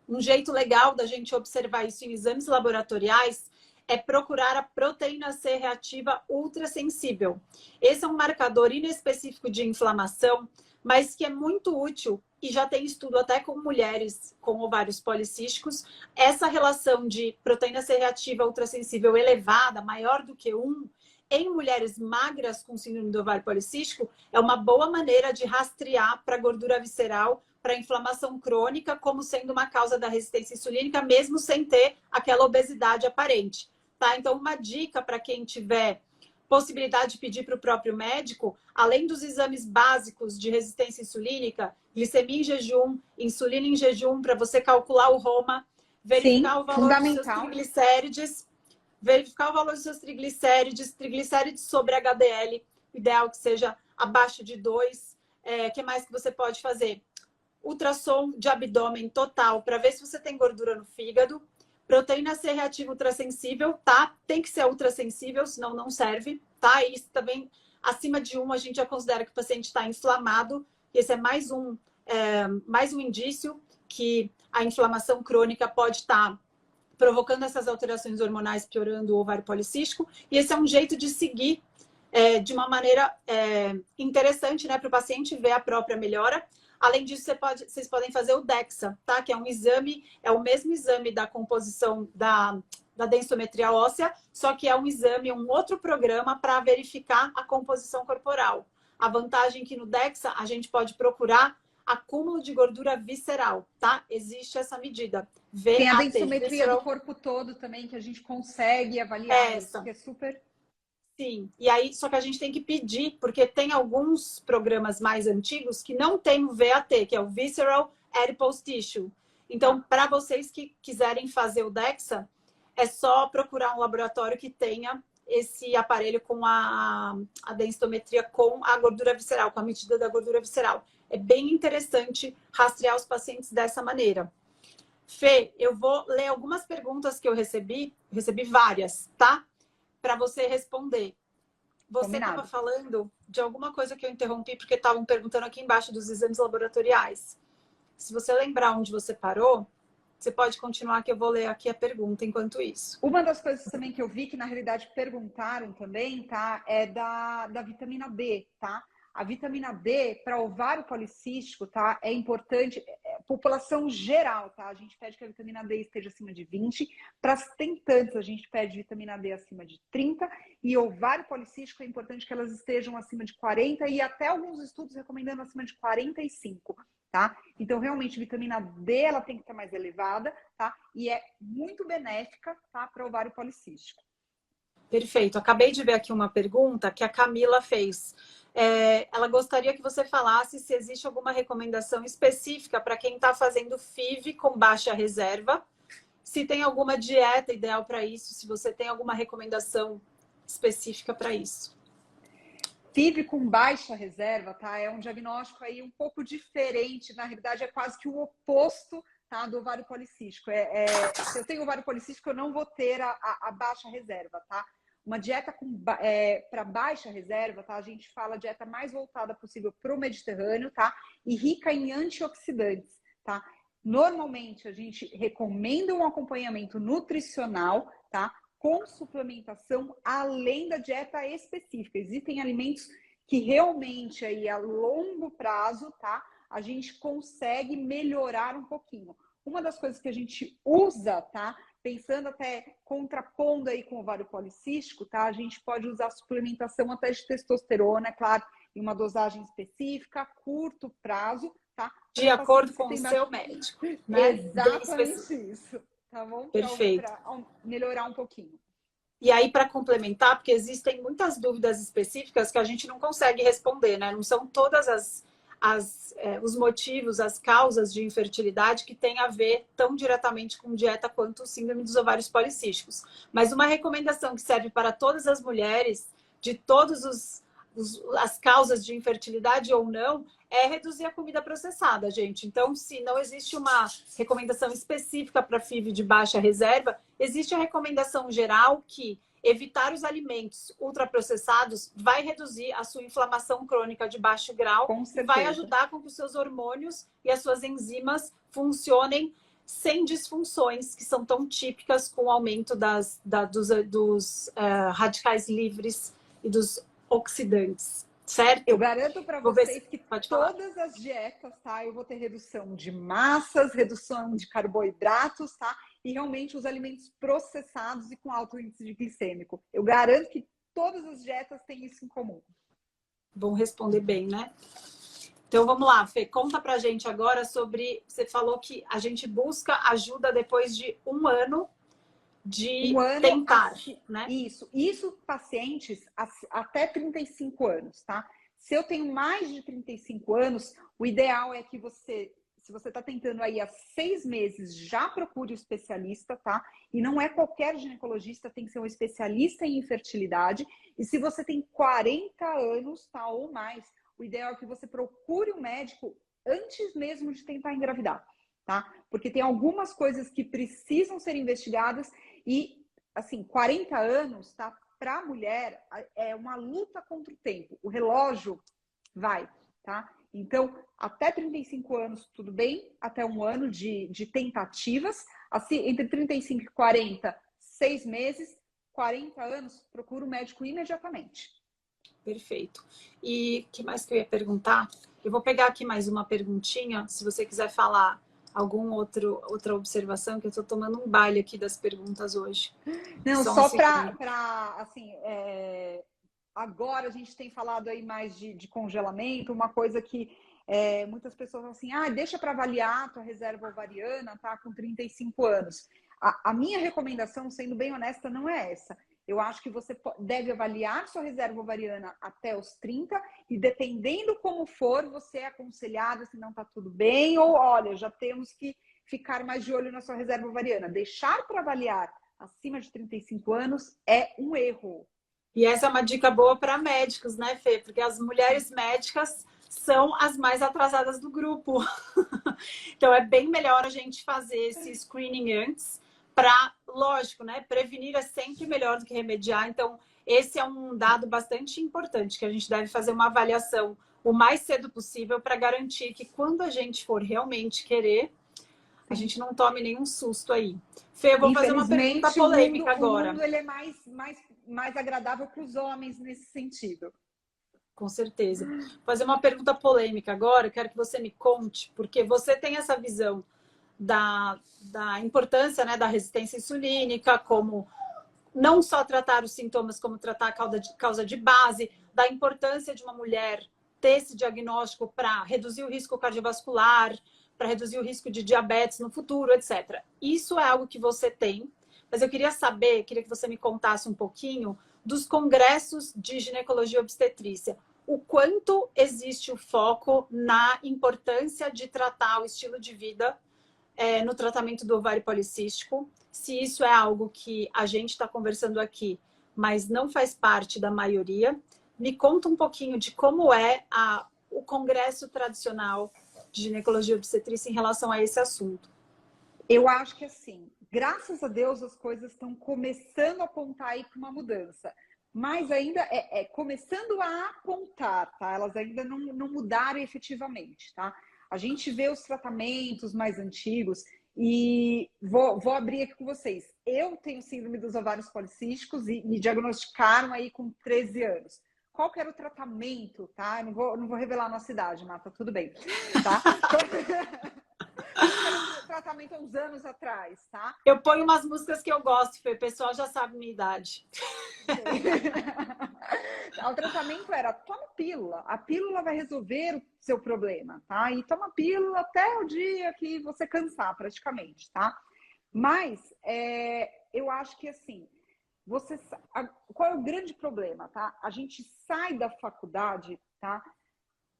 Um jeito legal da gente observar isso em exames laboratoriais é procurar a proteína C reativa ultrassensível. Esse é um marcador inespecífico de inflamação, mas que é muito útil, e já tem estudo até com mulheres com ovários policísticos. Essa relação de proteína C reativa ultrassensível elevada, maior do que 1, em mulheres magras com síndrome do ovário policístico, é uma boa maneira de rastrear para gordura visceral, para inflamação crônica, como sendo uma causa da resistência insulínica, mesmo sem ter aquela obesidade aparente. Tá? Então, uma dica para quem tiver possibilidade de pedir para o próprio médico, além dos exames básicos de resistência insulínica, glicemia em jejum, insulina em jejum, para você calcular o ROMA, Sim, verificar o valor dos seus fundamental. triglicérides, verificar o valor dos seus triglicérides, triglicérides sobre HDL, ideal que seja abaixo de 2. Que mais que você pode fazer? Ultrassom de abdômen total, para ver se você tem gordura no fígado. Proteína C reativa ultrassensível, tá? Tem que ser ultrassensível, senão não serve, tá? E isso também, acima de 1, a gente já considera que o paciente está inflamado. Esse é mais um indício que a inflamação crônica pode estar provocando essas alterações hormonais, piorando o ovário policístico. E esse é um jeito de seguir de uma maneira interessante, né, para o paciente ver a própria melhora. Além disso, vocês podem fazer o DEXA, tá? Que é um exame, é o mesmo exame da composição da densometria óssea, só que é um exame, um outro programa para verificar a composição corporal. A vantagem é que no DEXA a gente pode procurar acúmulo de gordura visceral, tá? Existe essa medida. VAT, Tem a densometria visceral... do corpo todo também, que a gente consegue avaliar isso, que é super... Sim, e aí, só que a gente tem que pedir, porque tem alguns programas mais antigos que não tem o VAT, que é o Visceral Adipose Tissue. Então, para vocês que quiserem fazer o DEXA, é só procurar um laboratório que tenha esse aparelho com a densitometria com a gordura visceral, com a medida da gordura visceral. É bem interessante rastrear os pacientes dessa maneira. Fê, eu vou ler algumas perguntas que eu recebi várias, tá? Para você responder. Você estava falando de alguma coisa que eu interrompi, porque estavam perguntando aqui embaixo dos exames laboratoriais. Se você lembrar onde você parou, você pode continuar, que eu vou ler aqui a pergunta enquanto isso. Uma das coisas também que eu vi, que na realidade perguntaram também, tá? É da vitamina D, tá? A vitamina D para ovário policístico, tá? É importante, população geral, tá? A gente pede que a vitamina D esteja acima de 20. Para as tentantes, a gente pede vitamina D acima de 30. E ovário policístico é importante que elas estejam acima de 40 e até alguns estudos recomendando acima de 45, tá? Então, realmente, vitamina D, ela tem que estar mais elevada, tá? E é muito benéfica, tá? Para ovário policístico. Perfeito. Acabei de ver aqui uma pergunta que a Camila fez. Ela gostaria que você falasse se existe alguma recomendação específica para quem está fazendo FIV com baixa reserva, se tem alguma dieta ideal para isso, se você tem alguma recomendação específica para isso. FIV com baixa reserva, tá? É um diagnóstico aí um pouco diferente, na realidade é quase que o oposto, tá, do ovário policístico. Se eu tenho ovário policístico, eu não vou ter a baixa reserva, tá? Uma dieta para baixa reserva, tá? A gente fala a dieta mais voltada possível para o Mediterrâneo, tá? E rica em antioxidantes, tá? Normalmente, a gente recomenda um acompanhamento nutricional, tá? Com suplementação, além da dieta específica. Existem alimentos que realmente, aí, a longo prazo, tá? A gente consegue melhorar um pouquinho. Uma das coisas que a gente usa, tá? Pensando até contrapondo aí com o ovário policístico, tá? A gente pode usar suplementação até de testosterona, claro, em uma dosagem específica, curto prazo, tá? De acordo com o seu médico, né? Exatamente isso, tá bom? Perfeito. Para melhorar um pouquinho. E aí, para complementar, porque existem muitas dúvidas específicas que a gente não consegue responder, né? Não são todas os motivos, as causas de infertilidade que têm a ver tão diretamente com dieta quanto o síndrome dos ovários policísticos. Mas uma recomendação que serve para todas as mulheres, de todas as causas de infertilidade ou não, é reduzir a comida processada, gente. Então, se não existe uma recomendação específica para FIV de baixa reserva, existe a recomendação geral que evitar os alimentos ultraprocessados vai reduzir a sua inflamação crônica de baixo grau e vai ajudar com que os seus hormônios e as suas enzimas funcionem sem disfunções que são tão típicas com o aumento dos radicais livres e dos oxidantes, certo? Eu garanto para vocês que todas as dietas, tá? Eu vou ter redução de massas, redução de carboidratos, tá? E realmente os alimentos processados e com alto índice de glicêmico. Eu garanto que todas as dietas têm isso em comum. Vão responder bem, né? Então vamos lá, Fê, conta pra gente agora sobre... Você falou que a gente busca ajuda depois de um ano de tentar, né? Isso pacientes até 35 anos, tá? Se eu tenho mais de 35 anos, o ideal é que você se você está tentando aí há 6 meses, já procure o especialista, tá? E não é qualquer ginecologista, tem que ser um especialista em infertilidade. E se você tem 40 anos, tá, ou mais, o ideal é que você procure um médico antes mesmo de tentar engravidar, tá? Porque tem algumas coisas que precisam ser investigadas e, assim, 40 anos, tá? Para a mulher, é uma luta contra o tempo. O relógio vai, tá? Então, até 35 anos, tudo bem. Até um ano de tentativas. Assim, entre 35 e 40, 6 meses. 40 anos, procura o médico imediatamente. Perfeito. E o que mais que eu ia perguntar? Eu vou pegar aqui mais uma perguntinha, se você quiser falar outra observação, que eu estou tomando um baile aqui das perguntas hoje. Não, Só só para assim, agora a gente tem falado aí mais de congelamento, uma coisa que muitas pessoas falam assim, deixa para avaliar a tua reserva ovariana, tá, com 35 anos. A minha recomendação, sendo bem honesta, não é essa. Eu acho que você deve avaliar sua reserva ovariana até os 30 e dependendo como for, você é aconselhada se não está tudo bem ou, olha, já temos que ficar mais de olho na sua reserva ovariana. Deixar para avaliar acima de 35 anos é um erro. E essa é uma dica boa para médicos, né, Fê? Porque as mulheres médicas são as mais atrasadas do grupo. Então, é bem melhor a gente fazer esse screening antes para, lógico, né? Prevenir é sempre melhor do que remediar. Então, esse é um dado bastante importante, que a gente deve fazer uma avaliação o mais cedo possível para garantir que quando a gente for realmente querer, a gente não tome nenhum susto aí. Fê, eu vou fazer uma pergunta polêmica agora. O mundo ele é mais agradável para os homens nesse sentido. Com certeza. Vou fazer uma pergunta polêmica agora, quero que você me conte, porque você tem essa visão da importância, né, da resistência insulínica, como não só tratar os sintomas, como tratar a causa de base, da importância de uma mulher ter esse diagnóstico para reduzir o risco cardiovascular, para reduzir o risco de diabetes no futuro, etc. Isso é algo que você tem, mas eu queria que você me contasse um pouquinho dos congressos de ginecologia e obstetrícia. O quanto existe o foco na importância de tratar o estilo de vida no tratamento do ovário policístico, se isso é algo que a gente está conversando aqui, mas não faz parte da maioria. Me conta um pouquinho de como é o congresso tradicional de ginecologia e obstetrícia em relação a esse assunto. Eu acho que assim, graças a Deus as coisas estão começando a apontar aí para uma mudança. Mas ainda começando a apontar, tá? Elas ainda não mudaram efetivamente, tá? A gente vê os tratamentos mais antigos e vou abrir aqui com vocês. Eu tenho síndrome dos ovários policísticos e me diagnosticaram aí com 13 anos. Qual que era o tratamento, tá? Eu não vou revelar a nossa idade, mas tá tudo bem, tá? Tratamento há uns anos atrás, tá? Eu ponho umas músicas que eu gosto, Fê. O pessoal já sabe minha idade. O tratamento era, toma pílula. A pílula vai resolver o seu problema, tá? E toma pílula até o dia que você cansar, praticamente, tá? Mas eu acho que, assim, qual é o grande problema, tá? A gente sai da faculdade, tá?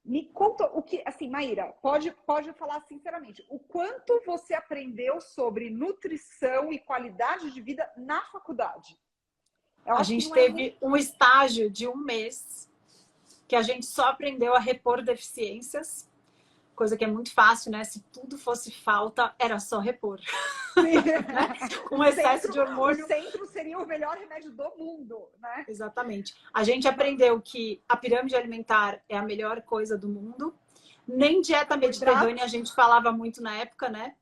Me conta o que, assim, Maíra, pode falar sinceramente, o quanto você aprendeu sobre nutrição e qualidade de vida na faculdade? A gente teve um estágio de 1 mês que a gente só aprendeu a repor deficiências, coisa que é muito fácil, né? Se tudo fosse falta, era só repor. Um excesso de hormônio. O centro seria o melhor remédio do mundo, né? Exatamente. A gente aprendeu que a pirâmide alimentar é a melhor coisa do mundo. Nem dieta mediterrânea a gente falava muito na época, né?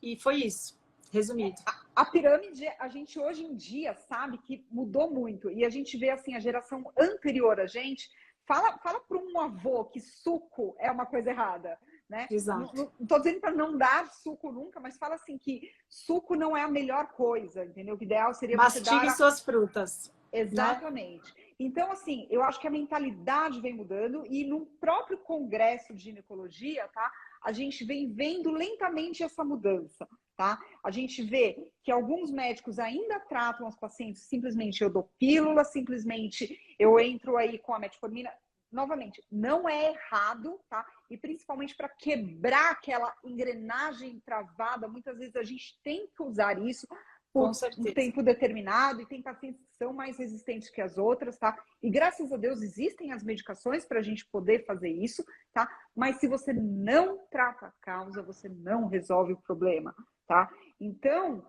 E foi isso, resumido. A pirâmide, a gente hoje em dia sabe que mudou muito. E a gente vê, assim, a geração anterior a gente. Fala para um avô que suco é uma coisa errada, né? Exato. Não estou dizendo para não dar suco nunca, mas fala assim que suco não é a melhor coisa, entendeu? O ideal seria mastigue você dar... suas frutas. Exatamente. Né? Então, assim, eu acho que a mentalidade vem mudando e no próprio congresso de ginecologia, tá? A gente vem vendo lentamente essa mudança, tá? A gente vê que alguns médicos ainda tratam os pacientes simplesmente eu dou pílula, simplesmente eu entro aí com a metformina. novamente, não é errado, tá? E principalmente para quebrar aquela engrenagem travada, muitas vezes a gente tem que usar isso por um tempo determinado, e tem pacientes que são mais resistentes que as outras, tá? E graças a Deus existem as medicações para a gente poder fazer isso, tá? Mas se você não trata a causa, você não resolve o problema, tá? Então,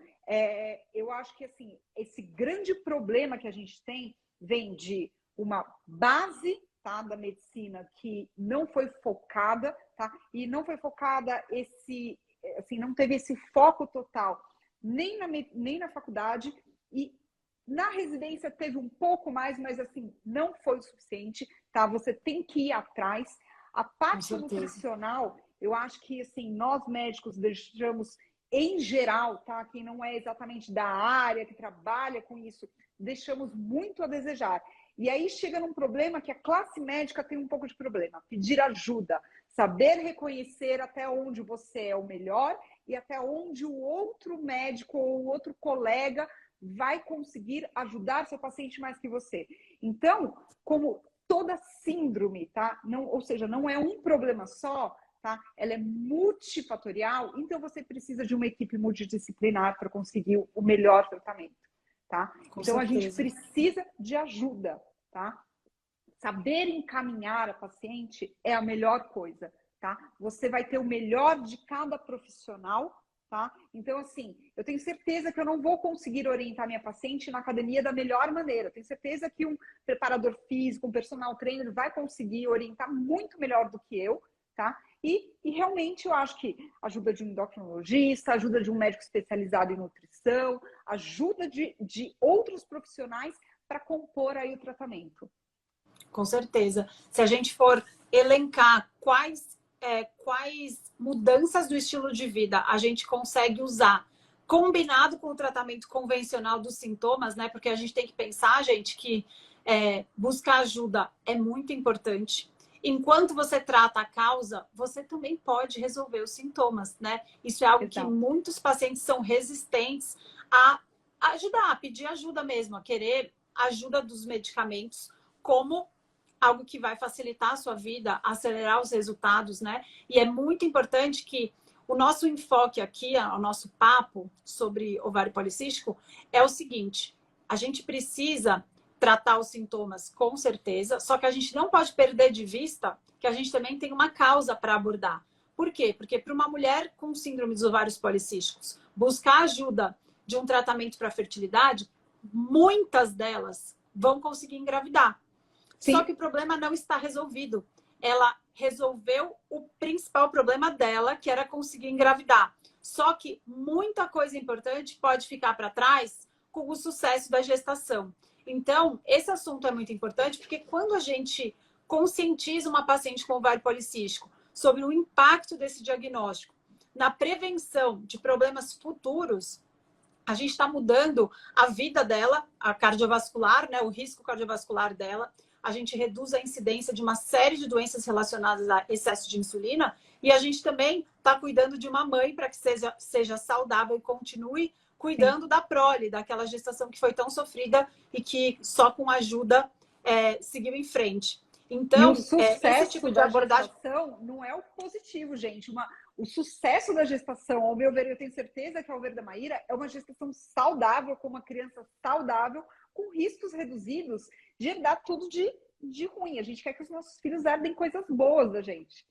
eu acho que assim, esse grande problema que a gente tem vem de uma base, tá, da medicina que não foi focada, tá? E não foi focada assim, não teve esse foco total nem na faculdade, e na residência teve um pouco mais, mas assim, não foi o suficiente, tá? Você tem que ir atrás. A parte nutricional, eu acho que assim, nós médicos deixamos em geral, tá? Quem não é exatamente da área, que trabalha com isso, deixamos muito a desejar. E aí chega num problema que a classe médica tem um pouco de problema, pedir ajuda, saber reconhecer até onde você é o melhor e até onde o outro médico ou o outro colega vai conseguir ajudar seu paciente mais que você. Então, como toda síndrome, tá? Não, ou seja, não é um problema só, tá? Ela é multifatorial, então você precisa de uma equipe multidisciplinar para conseguir o melhor tratamento, tá? Então a gente precisa de ajuda, tá? Saber encaminhar a paciente é a melhor coisa, tá? Você vai ter o melhor de cada profissional, tá? Então, assim, eu tenho certeza que eu não vou conseguir orientar minha paciente na academia da melhor maneira. Eu tenho certeza que um preparador físico, um personal trainer vai conseguir orientar muito melhor do que eu, tá? E realmente eu acho que ajuda de um endocrinologista, ajuda de um médico especializado em nutrição, ajuda de outros profissionais para compor aí o tratamento. Com certeza. Se a gente for elencar quais mudanças do estilo de vida a gente consegue usar combinado com o tratamento convencional dos sintomas, né? Porque a gente tem que pensar, gente, que buscar ajuda é muito importante. Enquanto você trata a causa, você também pode resolver os sintomas, né? Isso é algo que muitos pacientes são resistentes a ajudar, a pedir ajuda mesmo, a querer ajuda dos medicamentos como algo que vai facilitar a sua vida, acelerar os resultados, né? E é muito importante que o nosso enfoque aqui, o nosso papo sobre ovário policístico é o seguinte: a gente precisa tratar os sintomas com certeza, só que a gente não pode perder de vista que a gente também tem uma causa para abordar. Por quê? Porque para uma mulher com síndrome dos ovários policísticos buscar ajuda de um tratamento para fertilidade, muitas delas vão conseguir engravidar. Sim. Só que o problema não está resolvido. Ela resolveu o principal problema dela, que era conseguir engravidar. Só que muita coisa importante pode ficar para trás com o sucesso da gestação. Então, esse assunto é muito importante, porque quando a gente conscientiza uma paciente com ovário policístico sobre o impacto desse diagnóstico na prevenção de problemas futuros, a gente está mudando a vida dela, a cardiovascular, né, o risco cardiovascular dela. A gente reduz a incidência de uma série de doenças relacionadas a excesso de insulina, e a gente também está cuidando de uma mãe para que seja saudável e continue cuidando da prole, daquela gestação que foi tão sofrida e que só com ajuda seguiu em frente. Então, e o sucesso esse tipo de abordagem gestação não é o positivo, gente. O sucesso da gestação, ao meu ver, eu tenho certeza que ao ver da Maíra, é uma gestação saudável, com uma criança saudável, com riscos reduzidos de herdar tudo de ruim. A gente quer que os nossos filhos herdem coisas boas da gente.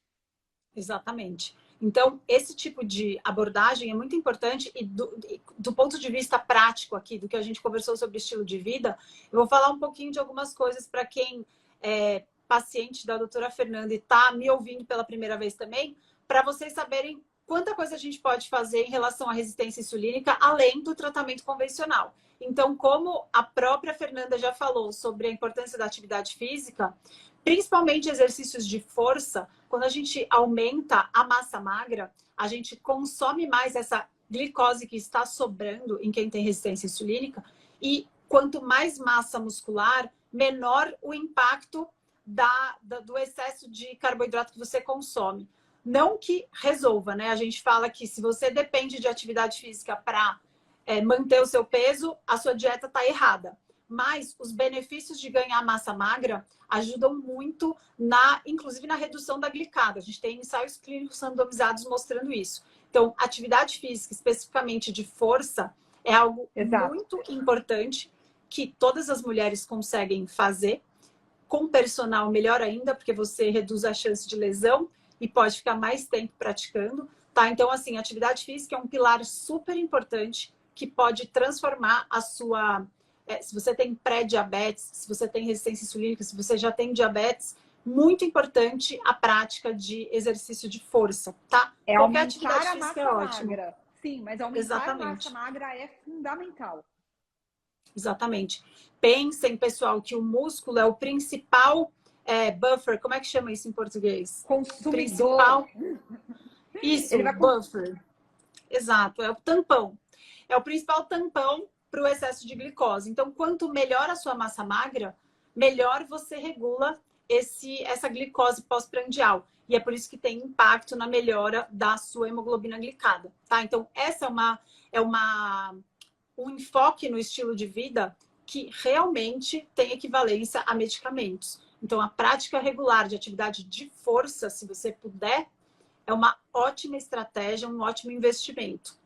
Exatamente. Então, esse tipo de abordagem é muito importante, e do ponto de vista prático aqui, do que a gente conversou sobre estilo de vida, eu vou falar um pouquinho de algumas coisas para quem é paciente da doutora Fernanda e está me ouvindo pela primeira vez também, para vocês saberem quanta coisa a gente pode fazer em relação à resistência insulínica, além do tratamento convencional. Então, como a própria Fernanda já falou sobre a importância da atividade física, principalmente exercícios de força, quando a gente aumenta a massa magra, a gente consome mais essa glicose que está sobrando em quem tem resistência insulínica, e quanto mais massa muscular, menor o impacto do excesso de carboidrato que você consome. Não que resolva, né? A gente fala que se você depende de atividade física para manter o seu peso, a sua dieta está errada. Mas os benefícios de ganhar massa magra ajudam muito, inclusive na redução da glicada. A gente tem ensaios clínicos randomizados mostrando isso. Então, atividade física, especificamente de força, é algo muito importante que todas as mulheres conseguem fazer. Com personal, melhor ainda, porque você reduz a chance de lesão e pode ficar mais tempo praticando, tá? Então, assim, atividade física é um pilar super importante que pode transformar a sua... se você tem pré-diabetes, se você tem resistência insulínica, se você já tem diabetes, muito importante a prática de exercício de força, tá? Qualquer atividade física é ótimo. Magra. Sim, mas aumentar a massa magra é fundamental. Exatamente. Pensem, pessoal, que o músculo é o principal buffer. Como é que chama isso em português? Consumidor. Isso, buffer. Exato, é o tampão. É o principal tampão para o excesso de glicose. Então, quanto melhor a sua massa magra, melhor você regula essa glicose pós-prandial. E é por isso que tem impacto na melhora da sua hemoglobina glicada, tá? Então, essa é um enfoque no estilo de vida que realmente tem equivalência a medicamentos. Então, a prática regular de atividade de força, se você puder, é uma ótima estratégia, um ótimo investimento.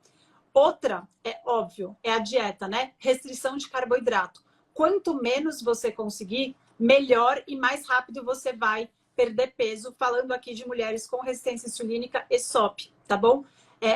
Outra, é óbvio, é a dieta, né? Restrição de carboidrato. Quanto menos você conseguir, melhor e mais rápido você vai perder peso. Falando aqui de mulheres com resistência insulínica e SOP, tá bom?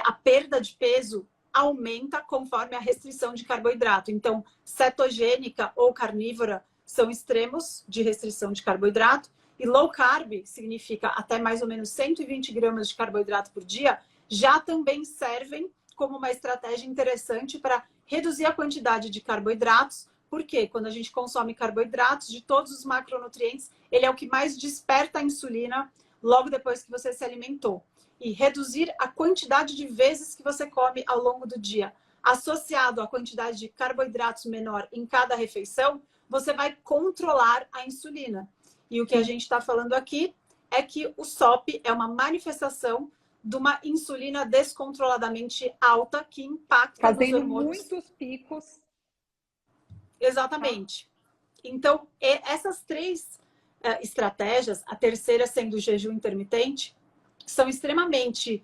A perda de peso aumenta conforme a restrição de carboidrato. Então, cetogênica ou carnívora são extremos de restrição de carboidrato. E low carb significa até mais ou menos 120 gramas de carboidrato por dia, já também servem como uma estratégia interessante para reduzir a quantidade de carboidratos, porque quando a gente consome carboidratos, de todos os macronutrientes, ele é o que mais desperta a insulina logo depois que você se alimentou. E reduzir a quantidade de vezes que você come ao longo do dia, associado à quantidade de carboidratos menor em cada refeição, você vai controlar a insulina. E o que a gente está falando aqui é que o SOP é uma manifestação de uma insulina descontroladamente alta que impacta nos hormônios. Muitos picos. Exatamente. Então, essas três estratégias, a terceira sendo o jejum intermitente, são extremamente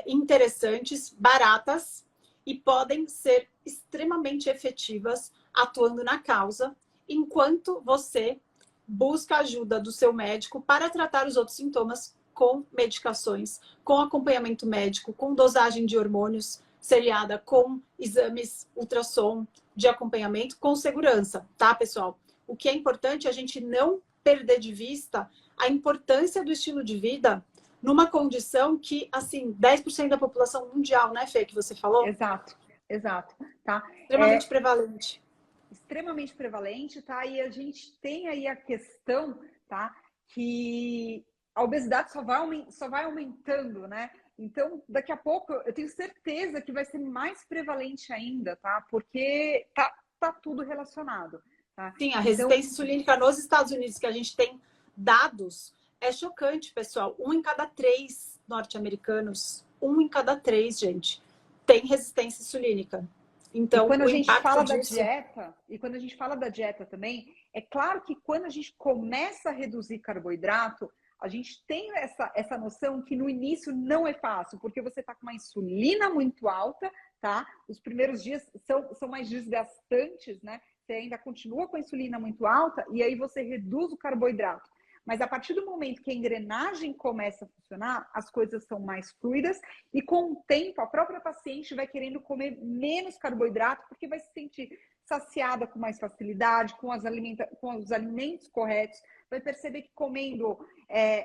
interessantes, baratas e podem ser extremamente efetivas atuando na causa, enquanto você busca a ajuda do seu médico para tratar os outros sintomas com medicações, com acompanhamento médico, com dosagem de hormônios seriada, com exames ultrassom de acompanhamento, com segurança, tá, pessoal? O que é importante é a gente não perder de vista a importância do estilo de vida numa condição que, assim, 10% da população mundial, né, Fê, que você falou? Exato, tá? Extremamente prevalente. Extremamente prevalente, tá? E a gente tem aí a questão, tá? Que a obesidade só vai aumentando, né? Então, daqui a pouco, eu tenho certeza que vai ser mais prevalente ainda, tá? Porque tá tudo relacionado, tá? Sim, a resistência insulínica nos Estados Unidos, que a gente tem dados, é chocante, pessoal. 1 em cada 3 norte-americanos, 1 em cada 3, gente, tem resistência insulínica. Então, e quando a gente fala disso... quando a gente fala da dieta também, é claro que quando a gente começa a reduzir carboidrato, a gente tem essa noção que no início não é fácil, porque você está com uma insulina muito alta, tá? Os primeiros dias são mais desgastantes, né? Você ainda continua com a insulina muito alta e aí você reduz o carboidrato. Mas a partir do momento que a engrenagem começa a funcionar, as coisas são mais fluidas e com o tempo a própria paciente vai querendo comer menos carboidrato porque vai se sentir saciada com mais facilidade, com os alimentos corretos, vai perceber que comendo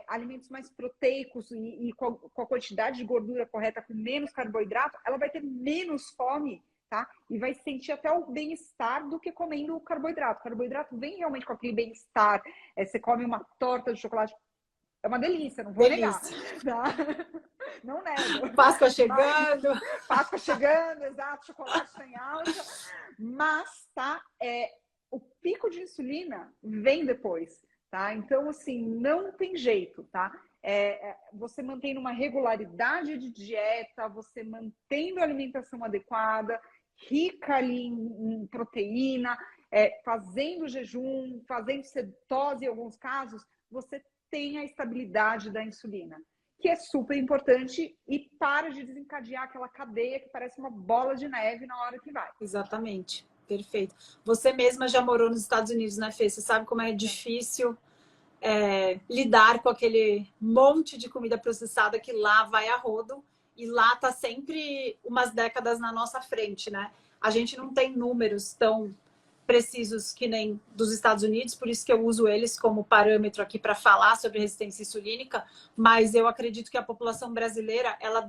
alimentos mais proteicos e com a quantidade de gordura correta, com menos carboidrato, ela vai ter menos fome, tá? E vai sentir até o bem-estar do que comendo o carboidrato. O carboidrato vem realmente com aquele bem-estar. Você come uma torta de chocolate, é uma delícia, não vou negar. Tá? Não nego. Páscoa chegando. Páscoa chegando, exato, chocolate sem alta. Mas, tá? O pico de insulina vem depois, tá? Então, assim, não tem jeito, tá? Você mantendo uma regularidade de dieta, você mantendo a alimentação adequada, rica ali em proteína, fazendo jejum, fazendo cetose em alguns casos, você tem a estabilidade da insulina, que é super importante e para de desencadear aquela cadeia que parece uma bola de neve na hora que vai. Exatamente, perfeito. Você mesma já morou nos Estados Unidos, né, Fê? Você sabe como é difícil lidar com aquele monte de comida processada que lá vai a rodo e lá tá sempre umas décadas na nossa frente, né? A gente não tem números tão precisos que nem dos Estados Unidos, por isso que eu uso eles como parâmetro aqui para falar sobre resistência insulínica, mas eu acredito que a população brasileira, ela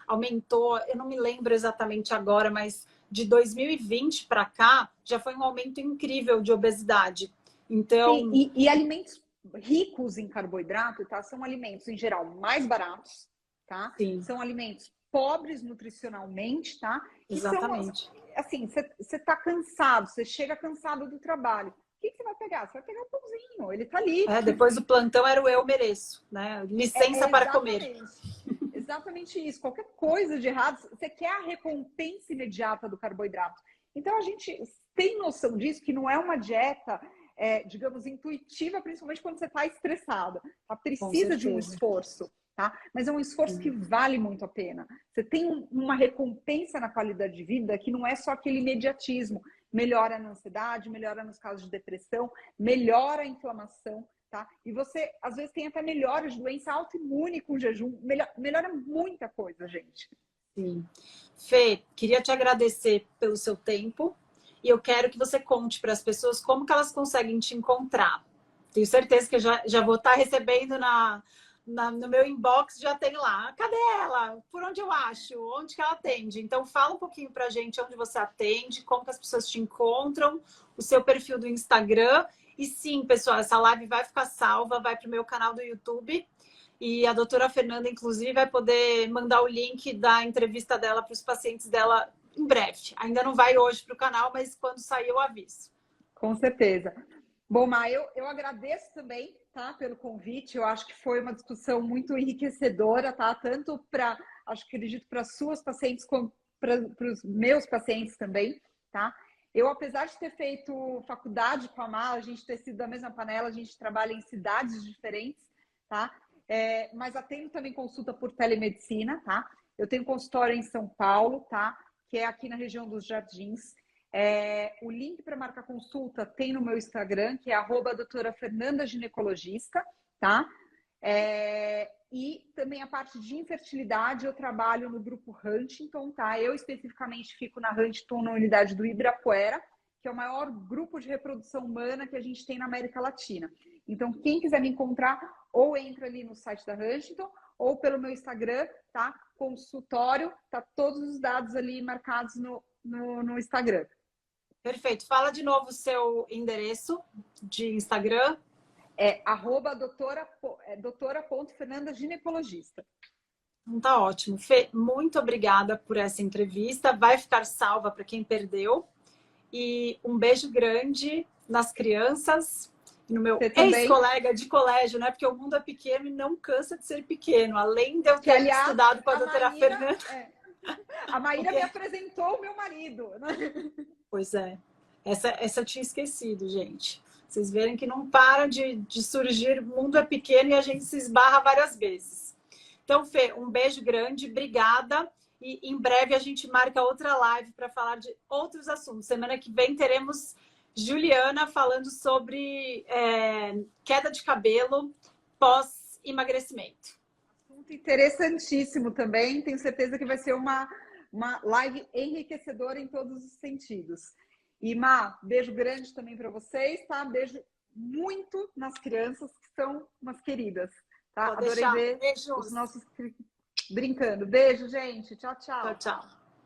aumentou, eu não me lembro exatamente agora, mas de 2020 para cá, já foi um aumento incrível de obesidade. Então... E alimentos ricos em carboidrato, tá? São alimentos, em geral, mais baratos, tá? Sim. São alimentos pobres nutricionalmente, tá? Exatamente. São, assim, você tá cansado, você chega cansado do trabalho. O que você vai pegar? Você vai pegar um pãozinho, ele tá ali. Depois do plantão era o eu mereço, né? Licença para comer. Exatamente isso. Qualquer coisa de errado, você quer a recompensa imediata do carboidrato. Então, a gente tem noção disso, que não é uma dieta... digamos, intuitiva, principalmente quando você está estressada. Tá? Precisa de um esforço, tá? Mas é um esforço que vale muito a pena. Você tem uma recompensa na qualidade de vida que não é só aquele imediatismo. Melhora na ansiedade, melhora nos casos de depressão, melhora a inflamação, tá? E você, às vezes, tem até melhora de doença autoimune com jejum. Melhora muita coisa, gente. Sim. Fê, queria te agradecer pelo seu tempo. E eu quero que você conte para as pessoas como que elas conseguem te encontrar. Tenho certeza que eu já vou estar recebendo no meu inbox, já tem lá. Cadê ela? Por onde eu acho? Onde que ela atende? Então, fala um pouquinho para a gente onde você atende, como que as pessoas te encontram, o seu perfil do Instagram. E sim, pessoal, essa live vai ficar salva, vai para o meu canal do YouTube. E a doutora Fernanda, inclusive, vai poder mandar o link da entrevista dela para os pacientes dela em breve. Ainda não vai hoje para o canal, mas quando sair eu aviso. Com certeza. Bom, Má, eu agradeço também, tá, pelo convite. Eu acho que foi uma discussão muito enriquecedora, tá? Tanto para, acredito, para suas pacientes como para os meus pacientes também, tá? Eu, apesar de ter feito faculdade com a Má, a gente ter sido da mesma panela, a gente trabalha em cidades diferentes, tá? Mas atendo também consulta por telemedicina, tá? Eu tenho consultório em São Paulo, tá? Que é aqui na região dos Jardins. O link para marcar consulta tem no meu Instagram, que é @doutora_fernanda_ginecologista, tá? E também a parte de infertilidade eu trabalho no grupo Huntington, tá? Eu especificamente fico na Huntington, na unidade do Ibirapuera, que é o maior grupo de reprodução humana que a gente tem na América Latina. Então, quem quiser me encontrar, ou entra ali no site da Huntington, ou pelo meu Instagram, tá? Consultório, tá todos os dados ali marcados no Instagram. Perfeito. Fala de novo o seu endereço de Instagram. doutora.fernanda_ginecologista. Então tá ótimo. Fê, muito obrigada por essa entrevista. Vai ficar salva para quem perdeu. E um beijo grande nas crianças. No meu ex-colega de colégio, né? Porque o mundo é pequeno e não cansa de ser pequeno. Além de eu ter estudado com a doutora Fernanda. A Maíra me apresentou o meu marido. Né? Pois é. Essa eu tinha esquecido, gente. Vocês verem que não para de surgir. O mundo é pequeno e a gente se esbarra várias vezes. Então, Fê, um beijo grande. Obrigada. E em breve a gente marca outra live para falar de outros assuntos. Semana que vem teremos Juliana falando sobre queda de cabelo pós-emagrecimento. Assunto interessantíssimo também. Tenho certeza que vai ser uma live enriquecedora em todos os sentidos. E, Má, beijo grande também para vocês, tá? Beijo muito nas crianças, que são umas queridas, tá? Adorei ver os nossos brincando. Beijo, gente. Tchau, tchau. Tchau, tchau.